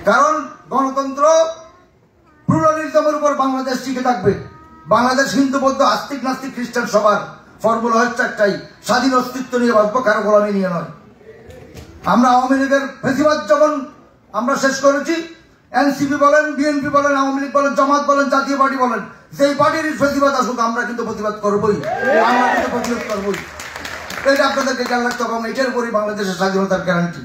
কারণ গণতন্ত্র প্লুরালিজমের উপর বাংলাদেশ টিকে থাকবে। বাংলাদেশ হিন্দু, বৌদ্ধ, আস্তিক, নাস্তিক, খ্রিস্টান সবার ফর্মুলা হচ্ছে একটাই, স্বাধীন অস্তিত্ব নিয়ে বাঁচবো, কারো গোলামি নিয়ে নয়। আমরা আওয়ামী লীগের ফেসিবাদ যখন আমরা শেষ করেছি, এনসিপি বলেন, বিএনপি বলেন, আওয়ামী লীগ বলেন, জামাত বলেন, জাতীয় পার্টি বলেন, যেই পার্টির ফেসিবাদ আসুক আমরা কিন্তু প্রতিবাদ করবোই, আমরা কিন্তু প্রতিবাদ করবোই। এটা আপনাদেরকে খেয়াল রাখতে হবে। এটার উপরই বাংলাদেশের স্বাধীনতার গ্যারান্টি।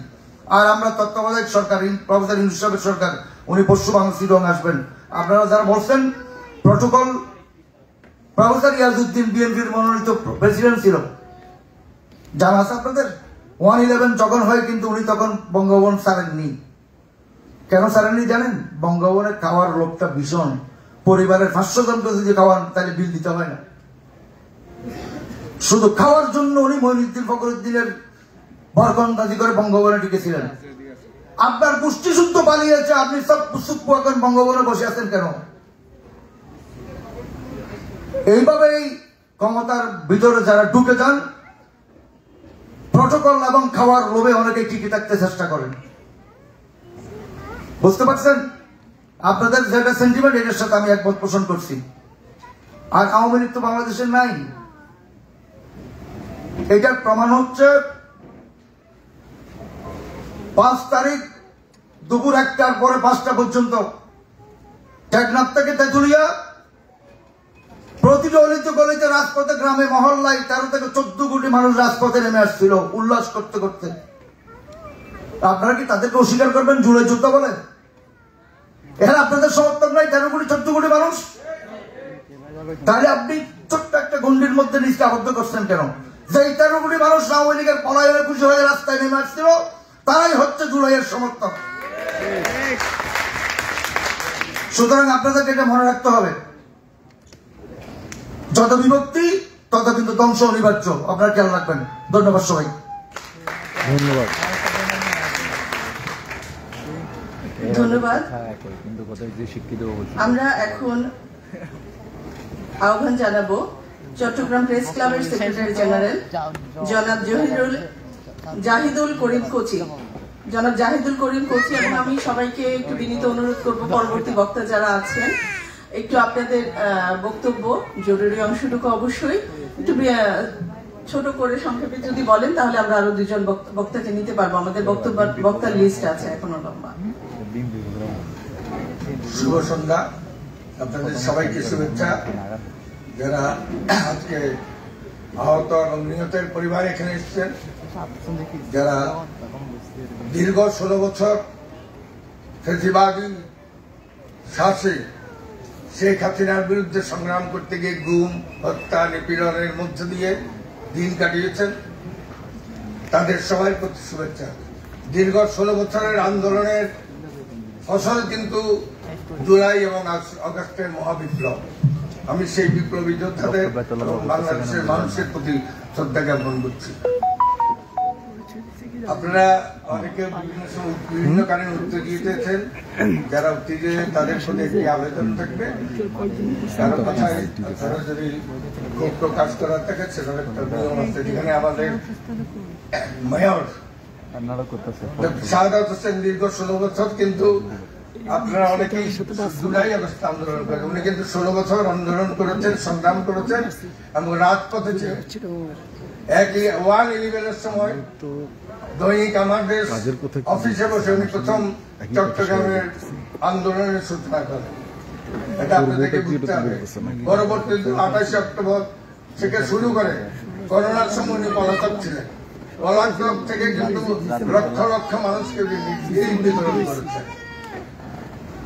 আর আমরা তত্ত্বাবধায়ক সরকার, প্রফেসর ইউনূস সাহেবের সরকার, উনি পরশু বাংলা শিলং আসবেন। আপনারা যারা বলছেন প্রটোকল, প্রফেসর ইয়াজউদ্দিন বিএনপির মনোনীত প্রেসিডেন্ট ছিল, জানা আছে আপনাদের? 111 যখন হয় কিন্তু উনি তখন বঙ্গভবন ছাড়েননি। কেন ছাড়েননি জানেন? বঙ্গভবনের খাওয়ার লোকটা ভীষণ। পরিবারের 500 জনকে যদি খাওয়ান তাহলে বিল দিতে হয় না। শুধু খাওয়ার জন্য উনি মঈনুদ্দিন ফখরুদ্দিনের বরকন্দাজি করে বঙ্গভবনে টিকেছিলেন। আপনার গোষ্ঠী শুদ্ধ পালিয়েছে, আপনি সব সুপ্পু এখন বঙ্গভবনে বসে আছেন কেন? এইভাবেই ক্ষমতার ভিতরে যারা ঢুকে যান, প্রটোকল এবং খাওয়ার লোভে অনেকে টিকে থাকতে চেষ্টা করেন। বুঝতে পারছেন? আপনাদের যেটা সেন্টিমেন্ট, এটার সাথে আমি একমত পোষণ করছি। আর আওয়ামী লীগ তো বাংলাদেশের নাই। এটার প্রমাণ হচ্ছে 5 তারিখ দুপুর 1টার পরে 5টা পর্যন্ত টেকনাফ থেকে তেঁতুলিয়া প্রতিটা অলিতে গলিতে, রাজপথে, গ্রামে, মহল্লায় 13 থেকে 14 কোটি মানুষ রাজপথে নেমে আসছিল উল্লাস করতে করতে। আপনারা কি তাদেরকে অস্বীকার করবেন জুলাই যুদ্ধ বলে? এখানে আপনাদের সমর্থন নাই 13 কোটি 14 কোটি মানুষ। তাহলে আপনি ছোট্ট একটা গন্ডির মধ্যে নিজকে আবদ্ধ করছেন কেন? যে 13 কোটি মানুষ আওয়ামী লীগের পলায়নে খুশি হয়ে রাস্তায় নেমে আসছিল, তারাই হচ্ছে জুলাইয়ের সমর্থক। সুতরাং আপনাদেরকে এটা মনে রাখতে হবে, যত বিভক্তি তত কিন্তু ধ্বংস অনিবার্য। আপনারা খেয়াল রাখবেন। ধন্যবাদ সবাই। ধন্যবাদ। ধন্যবাদ। আমরা এখন আহ্বান জানাবো চট্টগ্রাম প্রেস ক্লাবের সেক্রেটারি জেনারেল জনাব জাহিদুল করিম কোচি। জনাব জাহিদুল করিম কোচি এবং আমি সবাইকে একটু বিনীত অনুরোধ করব, পরবর্তী বক্তা যারা আছেন একটু আপনাদের বক্তব্য, জরুরি অংশটুকু অবশ্যই একটু ছোট করে সংক্ষেপে যদি বলেন তাহলে আমরা আরো দুজন বক্তাকে নিতে পারবো। আমাদের বক্তার লিস্ট আছে এখনো লম্বা। শুভ সন্ধ্যা, আপনাদের সবাইকে শুভেচ্ছা। যারা আজকে আহত এবং নিহতের পরিবার এখানে এসেছেন, যারা দীর্ঘ 16 বছর ফ্যাসিবাদী শাসে শেখ হাসিনার বিরুদ্ধে সংগ্রাম করতে গিয়ে গুম, হত্যা, নিপীড়নের মধ্য দিয়ে দিন কাটিয়েছেন, তাদের সবার প্রতি শুভেচ্ছা। দীর্ঘ 16 বছরের আন্দোলনের ফসল কিন্তু জুলাই এবং আগস্টের মহাবিপ্লব। আমি সেই বিপ্লবী যোদ্ধাদের এবং বাংলাদেশের মানুষের প্রতি শ্রদ্ধা জ্ঞাপন করছি। আপনারা অনেকে বিভিন্ন কারণে উত্তর দিয়েছেন, যারা উত্তর দিয়েছেন তাদের প্রতি একটি আবেদন থাকবে, কারো কথায় তারা যদি ক্ষোভ প্রকাশ করার থাকে সেটার একটা নিয়ম আছে। যেখানে আমাদের মেয়র শাহাদাত হোসেন দীর্ঘ 16 বছর, কিন্তু আপনারা অনেকেই জুলাই আগস্ট আন্দোলন করেন, উনি কিন্তু 16 বছর আন্দোলন করেছেন, সংগ্রাম করেছেন এবং রাজপথে ছিলেন। 1/11 সময় দৈনিক আমাদের অফিসে বসে উনি প্রথম চট্টগ্রামের আন্দোলনের সূচনা করেন। এটা আপনাদেরকে বুঝতে হবে। পরবর্তী 28 অক্টোবর থেকে শুরু করে করোনার সময় উনি পলাতক ছিলেন। পলাতক থেকে কিন্তু লক্ষ লক্ষ মানুষকে বিতরণ করেছেন।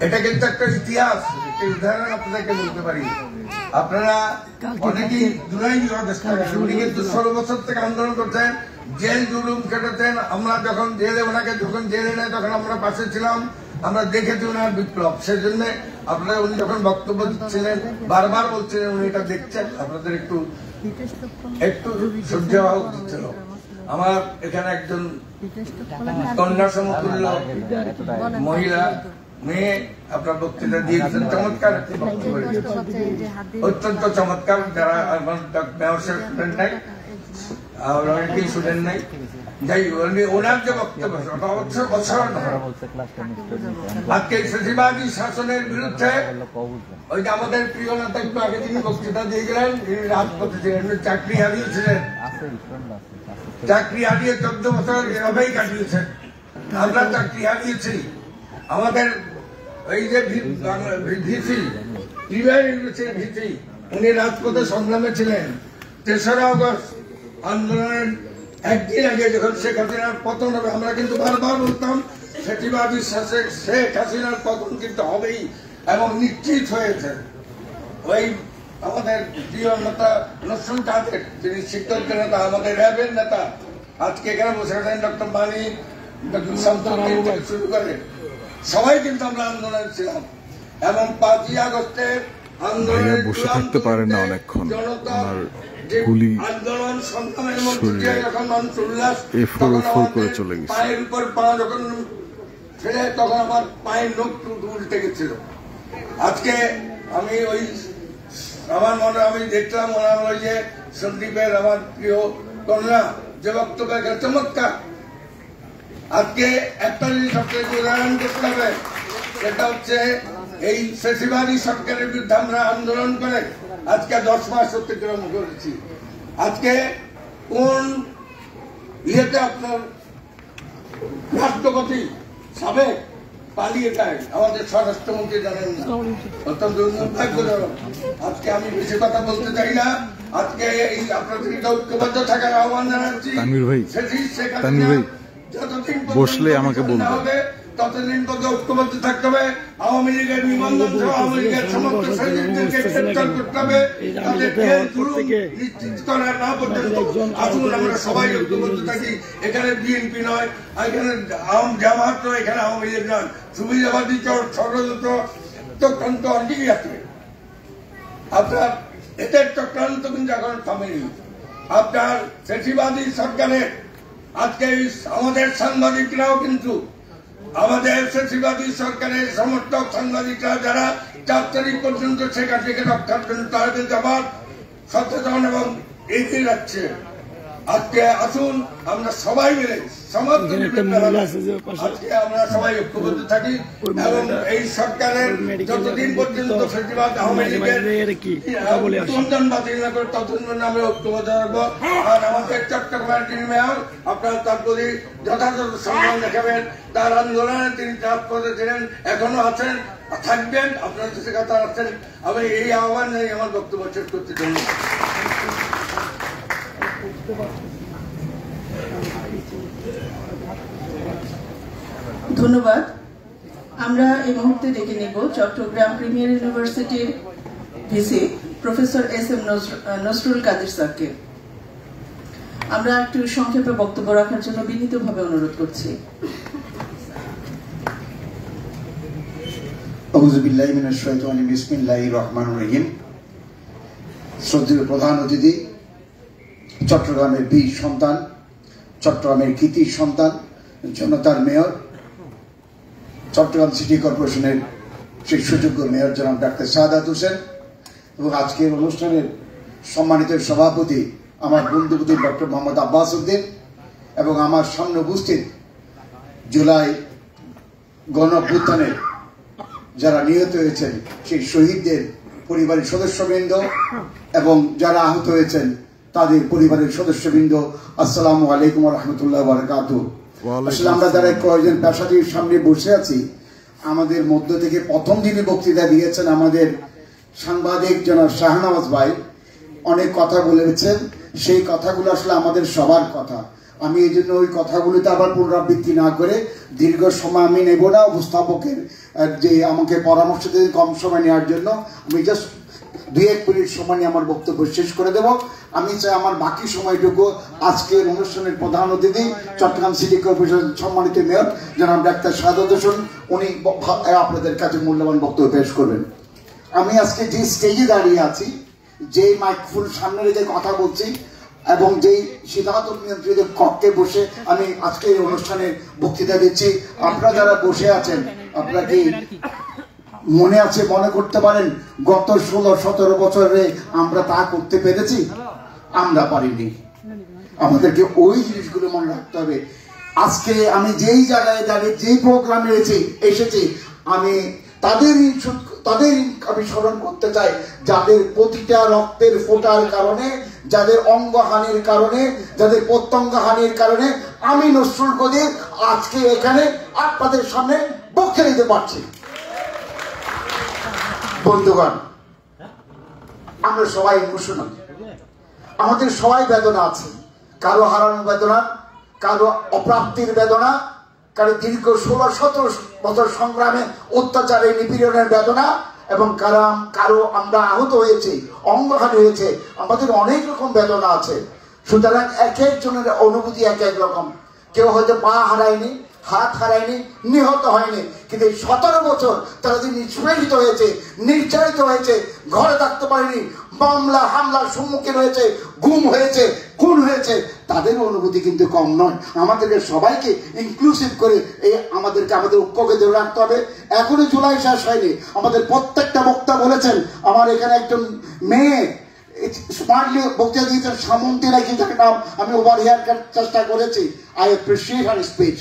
এটা কিন্তু একটা ইতিহাস, একটা উদাহরণ আপনাদেরকে বলতে পারি। আপনারা অনেকেই জুলাই আগস্ট, উনি কিন্তু 16 বছর থেকে আন্দোলন করছেন, জেল জুলুম কেটেছেন। আমরা যখন জেলে ওনাকে যখন জেলে নেয় তখন আমরা পাশে ছিলাম, আমরা দেখেছি ওনার বিপ্লব। সেজন্য আপনারা উনি যখন বক্তব্য দিচ্ছিলেন বারবার বলছিলেন উনি এটা দেখছেন, আপনাদের একটু সহ্য হওয়া উচিত ছিল। আমার এখানে একজন কন্যা সমতুল্য মহিলা মেয়ে আপনার বক্তৃতা দিয়েছেন, চমৎকার অত্যন্ত চমৎকার। যারা আমার মেয়র সাহেব শুনেন নাই, অনেকেই শুনেন নাই, যাই ওনার যে বক্তব্য অসাধারণ। আজকে ফ্যাসিবাদী শাসনের বিরুদ্ধে ওই যে আমাদের প্রিয় নেতা একটু আগে তিনি বক্তৃতা দিয়ে গেলেন, রাজপথে ছিলেন, চাকরি হারিয়েছিলেন, চাকরি হারিয়ে 14 বছর এভাবেই কাটিয়েছেন। আমরা চাকরি হারিয়েছি। আমাদের এই যে ভিসি ভিসি উনি রাজপথে সংগ্রামে ছিলেন। 3রা আগস্ট আন্দোলনের একদিন আগে যখন শেখ হাসিনার পতন হবে, আমরা কিন্তু বারবার বলতাম ফ্যাসিবাদী শাসক শেখ হাসিনার পতন কিন্তু হবেই এবং নিশ্চিত হয়েছে। ওই আমাদের প্রিয় নেতা নসরুল কাদের, তিনি শিক্ষক নেতা, আমাদের র্যাবের নেতা, আজকে এখানে বসে আছেন ডক্টর মানি, ডক্টর শান্তনুর থেকে শুরু করে সবাই কিন্তু আমরা আন্দোলনে ছিলাম। এবং 5ই আগস্টের আন্দোলনে বসে থাকতে পারেন না অনেকক্ষণ, গুলি আন্দোলন সংগ্রামের মধ্যে দিয়ে যখন মানুষ উল্লাস করে চলে গেছে, পায়ের উপর পা যখন ফেলে তখন আমার পায়ের নখ উল্টে গেছিল। আজকে আমি ওই আমার মনে আমি দেখলাম ওনার ওই যে সন্দীপের আমার প্রিয় কন্যা যে বক্তব্য চমৎকার। আজকে একটা জিনিস আপনাকে উদাহরণ করতে হবে, সেটা হচ্ছে এই ফ্যাসিবাদী সরকারের বিরুদ্ধে আমরা আন্দোলন করে আজকে 10 মাস অতিক্রম করেছি। আজকে কোন ইয়েতে আপনার রাষ্ট্রপতি সাবেক পালিয়ে যায়, আমাদের স্বরাষ্ট্রমন্ত্রী জানেন না, অত্যন্ত দুর্ভাগ্যজনক। আজকে আমি বেশি কথা বলতে চাই না। আজকে এই আপনাদের ঐক্যবদ্ধ থাকার আহ্বান জানাচ্ছি। বসলে আমাকে বলতে হবে, ততদিন পর্যন্ত ঐক্যবদ্ধ থাকতে হবে। আওয়ামী লীগের নিবন্ধন সহ আওয়ামী লীগের সমস্ত সৈনিকদেরকে গ্রেফতার করতে হবে, তাদের জেল জুলুম নিশ্চিত করা না পর্যন্ত আসুন আমরা সবাই ঐক্যবদ্ধ থাকি। এখানে বিএনপি নয়, এখানে জামাত নয়, এখানে আওয়ামী লীগ নয়, সুবিধাবাদী ষড়যন্ত্র চক্রান্ত অনেকেই আছে। আপনার এদের চক্রান্ত কিন্তু এখন থামেনি। আপনার ফ্যাসিবাদী সরকারের আজকে আমাদের সাংবাদিকরাও কিন্তু আমাদের ফ্যাসিবাদী সরকারের সমর্থক সাংবাদিকরা যারা 4 তারিখ পর্যন্ত শেখ হাসিনাকে রক্ষার জন্য তারা কিন্তু আবার সচেতন এবং এগিয়ে যাচ্ছে। আজকে আসুন আমরা সবাই মিলে আজকে আমরা সবাই ঐক্যবদ্ধ থাকি এবং এই সরকারের যতদিন পর্যন্ত ফেসিবাদ আওয়ামী লীগের তন্দন বাতিল না করে ততদিন আমরা ঐক্যবদ্ধ থাকবো। আর আমাদের চট্টগ্রামের যিনি মেয়র আপনারা তার প্রতি যথাযথ সম্মান দেখাবেন। তার আন্দোলনে তিনি চাপ করেছিলেন, এখনো আছেন, থাকবেন, আপনার কাছে কথা আছেন। আমি এই আহ্বান নিয়ে আমার বক্তব্য শেষ করতে চাই। ধন্যবাদ। আমরা এই মুহূর্তে ডেকে নেব চট্টগ্রাম প্রিমিয়ার ইউনিভার্সিটির ভিসি প্রফেসর SM নসরুল কাদের স্যারকে। আমরা একটু সংক্ষেপে বক্তব্য রাখার জন্য বিনীতভাবে অনুরোধ করছি। আউযু বিল্লাহি মিনাশ শাইতানির রাজিম, বিসমিল্লাহির রহমানির রহিম। শ্রদ্ধেয় প্রধান অতিথি, চট্টগ্রামের বীর সন্তান, চট্টগ্রামের কৃতি সন্তান, জনতার মেয়র, চট্টগ্রাম সিটি কর্পোরেশনের সেই সুযোগ্য মেয়র জনাব ডাক্তার সাদাত হোসেন এবং আজকের অনুষ্ঠানের সম্মানিত সভাপতি আমার বন্ধুপতি ডক্টর মোহাম্মদ আব্বাস উদ্দিন এবং আমার সামনে উপস্থিত জুলাই গণঅভ্যুত্থানের যারা নিহত হয়েছেন সেই শহীদদের পরিবারের সদস্যবৃন্দ এবং যারা আহত হয়েছেন তাদের পরিবারের সদস্যবৃন্দ, আসসালামু আলাইকুম ওয়া রাহমাতুল্লাহি ওয়া বারাকাতুহু। আসলে আমরা যারা কয়েকজন পেশাজীবীর সামনে বসে আছি, আমাদের মধ্য থেকে প্রথম দিনে বক্তৃতা দিয়েছেন আমাদের সাংবাদিক জনাব শাহনওয়াজ ভাই, অনেক কথা বলেছেন। সেই কথাগুলো আসলে আমাদের সবার কথা। আমি এই জন্য ওই কথাগুলোতে আবার পুনরাবৃত্তি না করে দীর্ঘ সময় আমি নেব না। উপস্থাপকের যে আমাকে পরামর্শ দিয়ে কম সময় নেওয়ার জন্য আমি জাস্ট 2-1 মিনিট সময় নিয়ে আমার বক্তব্য শেষ করে দেব। আমি চাই আমার বাকি সময়টুকু আজকের অনুষ্ঠানের প্রধান অতিথি চট্টগ্রাম সিটি কর্পোরেশন সম্মানিত মেয়র জনাব ডাক্তার সাদাত হোসেন, উনি আপনাদের কাছে মূল্যবান বক্তব্য পেশ করবেন। আমি আজকে যে স্টেজে দাঁড়িয়ে আছি, যে মাইক্রোফোন সামনে রেখে কথা বলছি এবং যেই সিদ্ধান্ত নিয়ন্ত্রিত কক্ষে বসে আমি আজকে এই অনুষ্ঠানের বক্তৃতা দিচ্ছি, আপনারা যারা বসে আছেন, আপনারা কি মনে আছে, মনে করতে পারেন গত 16-17 বছরে আমরা তা করতে পেরেছি? আমরা পারিনি। আমাদেরকে ওই জিনিসগুলো মনে রাখতে হবে। আজকে আমি যেই জায়গায় দাঁড়িয়ে যেই প্রোগ্রামে এসেছি, আমি তাদের আমি স্মরণ করতে চাই যাদের প্রতিটা রক্তের ফোঁটার কারণে, যাদের অঙ্গহানির কারণে, যাদের প্রত্যঙ্গহানির কারণে আমি নসরুল কদির আজকে এখানে আপনাদের সামনে বক্তৃতা দিতে পারছি। বন্ধুগণ, আমরা সবাই ইমোশনাল, আমাদের সবাই বেদনা আছে। কারো হারানোর বেদনা, কারো অপ্রাপ্তির বেদনা, কারো দীর্ঘ 16-17 বছর সংগ্রামে অত্যাচারে নিপীড়নের বেদনা, এবং কারো আমরা আহত হয়েছি, অঙ্গহানি হয়েছে, আমাদের অনেক রকম বেদনা আছে। সুতরাং এক একজনের অনুভূতি এক এক রকম। কেউ হয়তো পা হারায়নি, হাত হারায়নি, নিহত হয়নি, কিন্তু এই 17 বছর তারা যে নিষ্পেষিত হয়েছে, নির্যাতিত হয়েছে, ঘরে থাকতে পারেনি, মামলা হামলার সম্মুখীন হয়েছে, গুম হয়েছে, খুন হয়েছে, তাদের অনুভূতি কিন্তু কম নয়। আমাদেরকে সবাইকে ইনক্লুসিভ করে আমাদের ঐক্যকে ধরে রাখতে হবে। এখনো জুলাই শেষ হয়নি। আমাদের প্রত্যেকটা বক্তা বলেছেন, আমার এখানে একজন মেয়ে স্মার্টলি বক্তৃতা দিয়েছেন, সামন্তী নাকি তার নাম, আমি ওভার হেয়ার চেষ্টা করেছি। I appreciate her speech.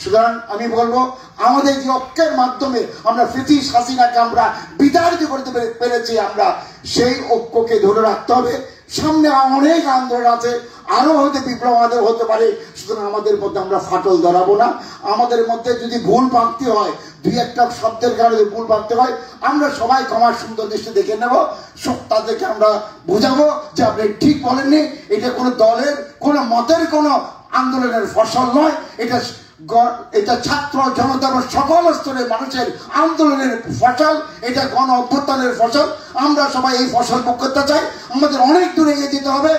সুতরাং আমি বলবো, আমাদের যে ঐক্যের মাধ্যমে আমরা ব্রিটিশ হাসিনাকে আমরা বিতাড়িত করতে পেরেছি, আমরা সেই ঐক্যকে ধরে রাখতে হবে। সামনে অনেক আন্দোলন আছে, আরো হয়তো বিপ্লব আমাদের হতে পারে। সুতরাং আমাদের মধ্যে আমরা ফাটল ধরাবো না। আমাদের মধ্যে যদি ভুল ভাঙতে হয়, 2-1টা শব্দের কারণে ভুল ভাঙতে হয়, আমরা সবাই ক্ষমার সুন্দর দৃষ্টি দেখে নেব। তাদেরকে আমরা বুঝাবো যে আপনি ঠিক বলেননি, এটা কোনো দলের, কোনো মতের, কোনো আন্দোলনের ফসল নয়, এটা ছাত্র জনতা বা সকল স্তরের মানুষের আন্দোলনের ফসল, এটা গণ অভ্যুত্থানের ফসল। আমরা সবাই এই ফসল ভোগ করতে চাই। আমাদের অনেক দূরে এগিয়ে যেতে হবে।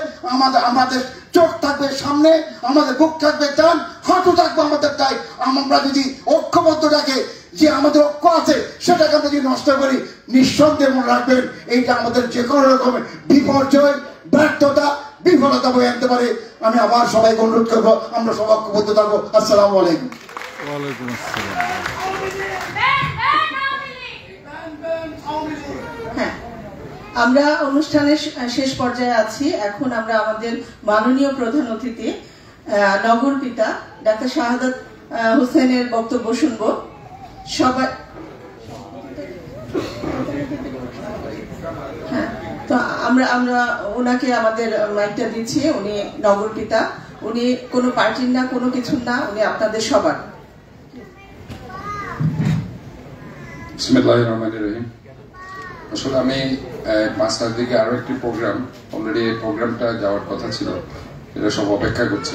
আমাদের চোখ থাকবে সামনে, আমাদের বুক থাকবে টান, হাঁটু থাকবে আমাদের তাই। আমরা যদি ঐক্যবদ্ধ রাখে যে আমাদের ঐক্য আছে, সেটাকে আমরা যদি নষ্ট করি, নিঃসন্দেহে মনে রাখবেন এইটা আমাদের যে কোনো রকমের বিপর্যয়, ব্যর্থতা, বিফলতা বয়ে আনতে পারে। আমি আবার সবাইকে অনুরোধ করবো, আমরা সবাই ঐক্যবদ্ধ থাকবো। আসসালামু আলাইকুম। ওয়ালাইকুম আসসালাম। হ্যাঁ, আমরা অনুষ্ঠানের শেষ পর্যায়ে আছি। এখন আমরা আমাদের মাননীয় প্রধান অতিথি নগর পিতা ডাক্তার শাহাদাত হোসেনের বক্তব্য শুনব। সবাই হ্যাঁ, তো আমরা ওনাকে আমাদের মাইকটা দিচ্ছি। উনি নগর পিতা, উনি কোনো পার্টির না, কোনো কিছুর না, উনি আপনাদের সবার। বিসমিল্লাহির রহমানির রহিম। আসলে আমি 5টার দিকে আরো একটি প্রোগ্রাম, অলরেডি এই প্রোগ্রামটা যাওয়ার কথা ছিল, এটা সব অপেক্ষা করছে।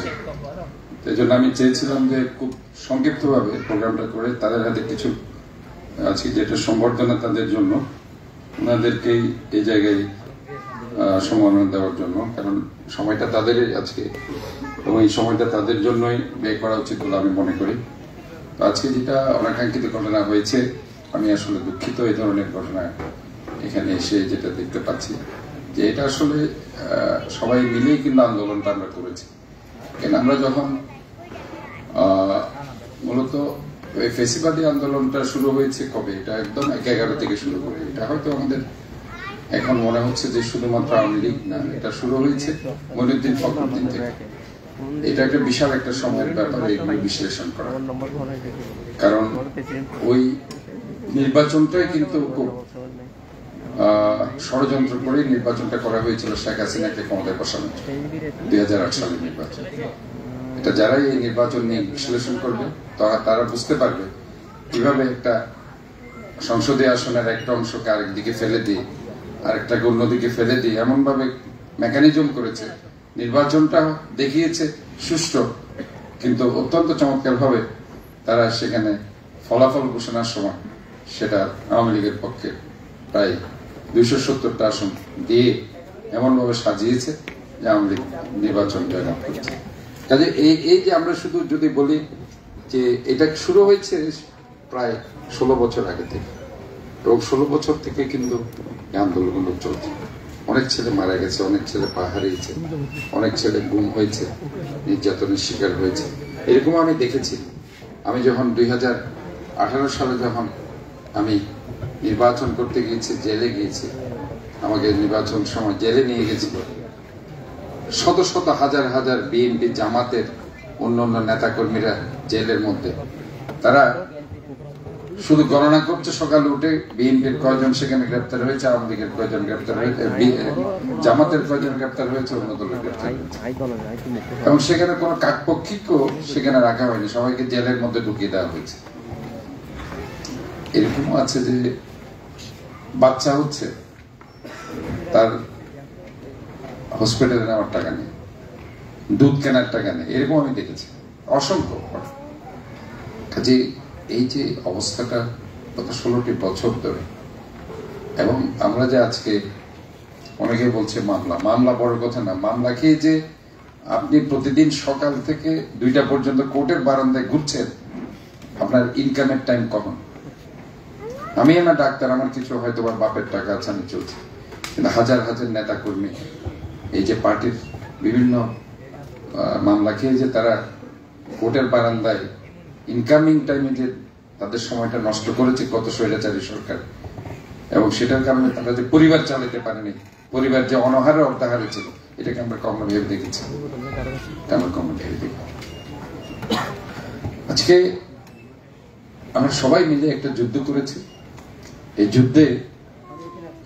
এই জন্য আমি চেয়েছিলাম যে খুব সংক্ষিপ্তভাবে প্রোগ্রামটা করে তাদের হাতে কিছু আজকে যেটা সম্বর্ধনা তাদের জন্য, ওনাদেরকেই এই জায়গায় সম্মাননা দেওয়ার জন্য, কারণ সময়টা তাদেরই আজকে এবং এই সময়টা তাদের জন্যই ব্যয় করা উচিত বলে আমি মনে করি। তো আজকে যেটা অনাকাঙ্ক্ষিত ঘটনা হয়েছে, আমি আসলে দুঃখিত এই ধরনের ঘটনা এখানে এসে যেটা দেখতে পাচ্ছি, যে এটা আসলে সবাই মিলেই কিন্তু আন্দোলনটা আমরা করেছি। কেন আমরা যখন মূলত এই ফেসিবাদী আন্দোলনটা শুরু হয়েছে কবে, এটা একদম 11 থেকে শুরু করে, এটা হয়তো আমাদের এখন মনে হচ্ছে যে শুধুমাত্র আওয়ামী লীগ না, এটা শুরু হয়েছে মঈনুদ্দিন ফখরুদ্দিন থেকে। এটা একটা বিশাল একটা সময়ের ব্যাপারে এগুলো বিশ্লেষণ করা, কারণ ওই নির্বাচনটাই কিন্তু খুব ষড়যন্ত্র করে নির্বাচনটা করা হয়েছিল শেখ হাসিনাকে ক্ষমতায় বসানোর 2008 সালের নির্বাচন। এটা যারাই এই নির্বাচন নিয়ে বিশ্লেষণ করবে তারা বুঝতে পারবে কিভাবে একটা সংসদীয় আসনের একটা অংশকে আরেকদিকে ফেলে দিয়ে আরেকটাকে অন্যদিকে ফেলে দিয়ে এমন ভাবে মেকানিজম করেছে, নির্বাচনটা দেখিয়েছে সুষ্ঠু, কিন্তু অত্যন্ত চমৎকার ভাবে তারা সেখানে ফলাফল ঘোষণার সময় সেটা আওয়ামী লীগের পক্ষে প্রায় 270টা আসন দিয়ে এমন ভাবে সাজিয়েছে যে আওয়ামী লীগ নির্বাচন জয়লাভ করেছে। কাজে এই যে আমরা শুধু যদি বলি যে এটা শুরু হয়েছে প্রায় 16 বছর আগে থেকে, এবং 16 বছর থেকে কিন্তু এই আন্দোলনগুলো চলছে। অনেক ছেলে মারা গেছে, অনেক ছেলে পা হারিয়েছে, অনেক ছেলে গুম হয়েছে, নির্যাতনের শিকার হয়েছে। এরকম আমি দেখেছি। আমি যখন 2018 সালে যখন আমি নির্বাচন করতে গিয়েছি, জেলে গিয়েছি, আমাকে নির্বাচন সময় জেলে নিয়ে গেছিল শত শত হাজার হাজার বিএনপি জামাতের অন্যান্য নেতাকর্মীরা জেলের মধ্যে। তারা শুধু গণনা করছে সকালে উঠে বিএনপির কয়জন সেখানে গ্রেপ্তার হয়েছে, আওয়ামী লীগের কয়জন গ্রেপ্তার হয়েছে, জামাতের কয়জন গ্রেপ্তার হয়েছে, অন্য দলের গ্রেপ্তার হয়েছে, এবং সেখানে কোনো কাকপক্ষীকেও সেখানে রাখা হয়নি, সবাইকে জেলের মধ্যে ঢুকিয়ে দেওয়া হয়েছে। এরকমও আছে যে বাচ্চা হচ্ছে, তার হসপিটালে নেওয়ার টাকা নেই, দুধ কেনার টাকা নেই, এরকম আমি দেখেছি অসংখ্য। কাজে এই যে অবস্থাটা গত 16টি বছর ধরে, এবং আমরা যে আজকে অনেকে বলছে মামলা বড় কথা না, মামলা খেয়ে যে আপনি প্রতিদিন সকাল থেকে 2টা পর্যন্ত কোর্টের বারান্দায় ঘুরছেন, আপনার ইনকামের টাইম কখন? আমি না ডাক্তার, আমার কিছু হয়তো বা বাপের টাকা আছে, আমি চলছি, কিন্তু হাজার হাজার নেতা কর্মী এই যে পার্টির বিভিন্ন মামলা খেয়ে যে তারা কোর্টের বারান্দায় ইনকামিং টাইমে যে তাদের সময়টা নষ্ট করেছে কত স্বৈরাচারী সরকার, এবং সেটার কারণে তারা যে পরিবার চালাতে পারেনি, পরিবার যে অনাহারে অর্ধাহারে ছিল, এটাকে আমরা কখনো ভেবে দেখেছি? আমরা কখনো ভেবে দেখি। আজকে আমরা সবাই মিলে একটা যুদ্ধ করেছি। এই যুদ্ধে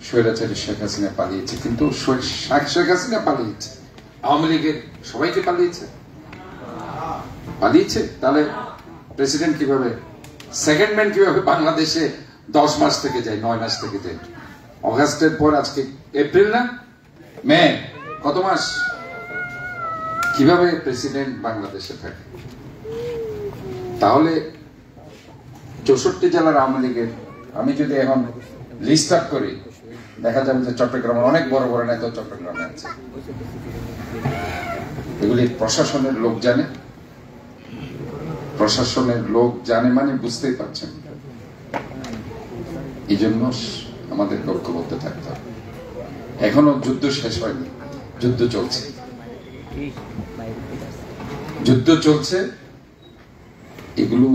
স্বৈরাচারী শেখ হাসিনা পালিয়েছে, কিন্তু শেখ হাসিনা পালিয়েছে, আওয়ামী লীগের সবাইকে পালিয়েছে। তাহলে প্রেসিডেন্ট কিভাবে, সেকেন্ড ম্যান কিভাবে বাংলাদেশে 10 মাস থেকে যায়, 9 মাস থেকে যায়? অগাস্টের পর আজকে এপ্রিল না মে, কত মাস? কিভাবে প্রেসিডেন্ট বাংলাদেশে থাকে? তাহলে 64 জেলার আওয়ামী লীগের আমি যদি এখন লিস্ট আপ করি, দেখা যাবে যে চট্টগ্রামের অনেক বড় বড় নেতা চট্টগ্রামে আছে। এগুলি প্রশাসনের লোক জানে, প্রশাসনের লোক জানে মানে বুঝতেই পারছেন। এই জন্য আমাদের ঐক্যবদ্ধ থাকতে হবে। এখনো যুদ্ধ শেষ হয়নি, যুদ্ধ চলছে, যুদ্ধ চলছে। এগুলো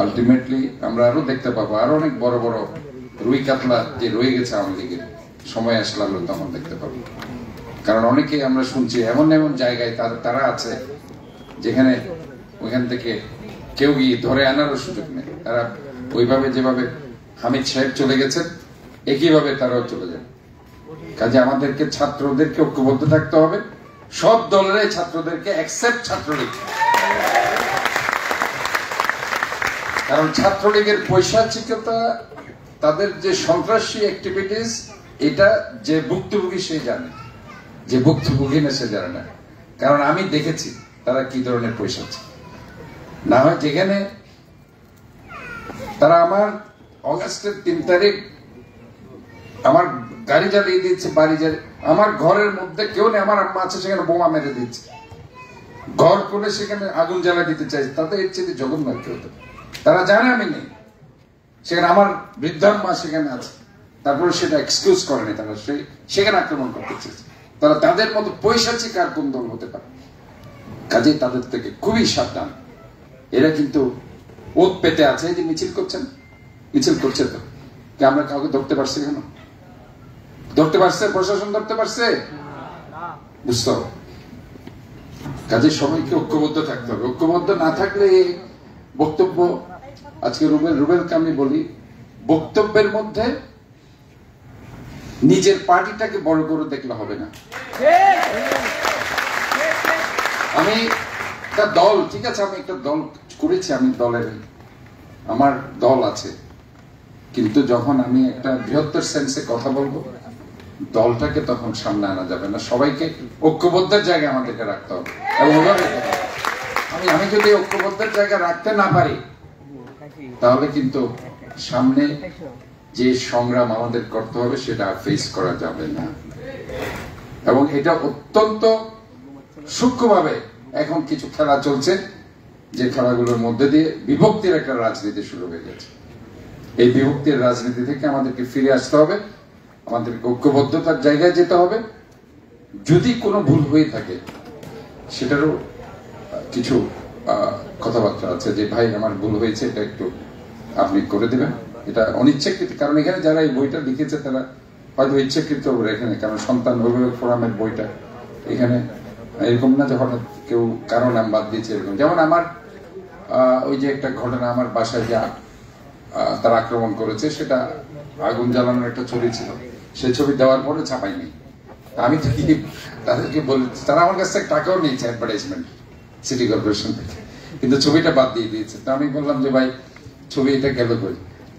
আলটিমেটলি আমরা আরো দেখতে পাবো, আরো অনেক বড় বড় রুই কাতলা যে রয়ে গেছে আওয়ামী লীগের, সময় আসলে আমরা তখন দেখতে পাবো। কারণ অনেকে আমরা শুনছি এমন এমন জায়গায় তারা আছে যেখানে ওইখান থেকে কেউ গিয়ে ধরে আনারও সুযোগ নেই। তারা ওইভাবে যেভাবে হামিদ সাহেব চলে গেছেন একইভাবে তারাও চলে যান। কাজে আমাদেরকে ছাত্রদেরকে ঐক্যবদ্ধ থাকতে হবে, সব দলের ছাত্রদেরকে এক্সেপ্ট ছাত্রলীগ। কারণ ছাত্রলীগের পৈশাচিকতা, তাদের যে সন্ত্রাসী অ্যাক্টিভিটিস, এটা যে ভুক্তভোগী সে জানে, যে ভুক্তভোগী না সে জানে না। কারণ আমি দেখেছি তারা কি ধরনের পৈশাচিক। না হয় যেখানে তারা আমার অগাস্টের 3 তারিখ আমার গাড়ি জ্বালিয়ে দিয়েছে, বাড়ি জ্বালিয়ে, আমার ঘরের মধ্যে কেউ নেই, আমার আম্মা আছে সেখানে বোমা মেরে দিচ্ছে, ঘর করে সেখানে আগুন জ্বালা দিতে চাইছে, তাতে এর চেয়ে জঘন্য কেউ। তারা জানে আমি নেই, সেখানে আমার বৃদ্ধার মা সেখানে আছে, তারপরে সেটা এক্সকিউজ করেনি, তারা সেখানে আক্রমণ করতে চেয়েছে। তারা তাদের মতো পৈশাচিক আর কোন দল হতে পারে। কাজে তাদের থেকে খুবই সাবধান। এরা কিন্তু ওত পেতে আছে, যে মিছিল করছেন, মিছিল করছে তো কি আমরা কাউকে ধরতে পারছি? কেন ধরতে পারছে? প্রশাসন ধরতে পারছে? বুঝতে হবে। কাজে সবাইকে ঐক্যবদ্ধ থাকতে হবে। ঐক্যবদ্ধ না থাকলে বক্তব্য, আজকে রুবেলকে আমি বলি, বক্তব্যের মধ্যে নিজের পার্টিটাকে বড় করে দেখলে হবে না। আমি একটা দল, ঠিক আছে, আমি একটা দল করেছি, আমি দলের, আমার দল আছে, কিন্তু যখন আমি একটা বৃহত্তর সেন্সে কথা বলবো, দলটাকে তখন সামনে আনা যাবে না। সবাইকে ঐক্যবদ্ধের জায়গায় আমাদেরকে রাখতে হবে। এবং আমি যদি ঐক্যবদ্ধের জায়গায় রাখতে না পারি, তাহলে কিন্তু সামনে যে সংগ্রাম আমাদের করতে হবে সেটা ফেস করা যাবে না। এবং এটা অত্যন্ত সূক্ষ্মভাবে এখন কিছু খেলা চলছে, যে খেলাগুলোর মধ্যে দিয়ে বিভক্তির একটা রাজনীতি শুরু হয়ে গেছে। এই বিভক্তির রাজনীতি থেকে আমাদেরকে ফিরে আসতে হবে, আমাদেরকে ঐক্যবদ্ধতার জায়গায় যেতে হবে। যদি কোনো ভুল হয়ে থাকে সেটারও কিছু কথাবার্তা আছে, যে ভাই আমার ভুল হয়েছে, এটা একটু আপনি করে দেবেন। এটা অনিচ্ছাকৃত, কারণ এখানে যারা এই বইটা লিখেছে তারা হয়তো ইচ্ছাকৃত এখানে, কারণ সন্তান অভিভাবক ফোরামের বইটা এখানে এরকম না যে হঠাৎ কেউ কারো নাম বাদ দিয়েছে এরকম। যেমন আমার ওই যে একটা ঘটনা, আমার বাসায় যা তারা আক্রমণ করেছে, সেটা আগুন জ্বালানোর একটা ছবি ছিল, সেই ছবি দেওয়ার পরে ছাপাইনি। আমি তো কি তাদেরকে বলেছি, তারা আমার কাছ থেকে টাকাও নিয়েছে অ্যাডভার্টাইজমেন্ট সিটি কর্পোরেশন থেকে, কিন্তু ছবিটা বাদ দিয়ে দিয়েছে। তো আমি বললাম যে ভাই ছবি এটা গেল কই,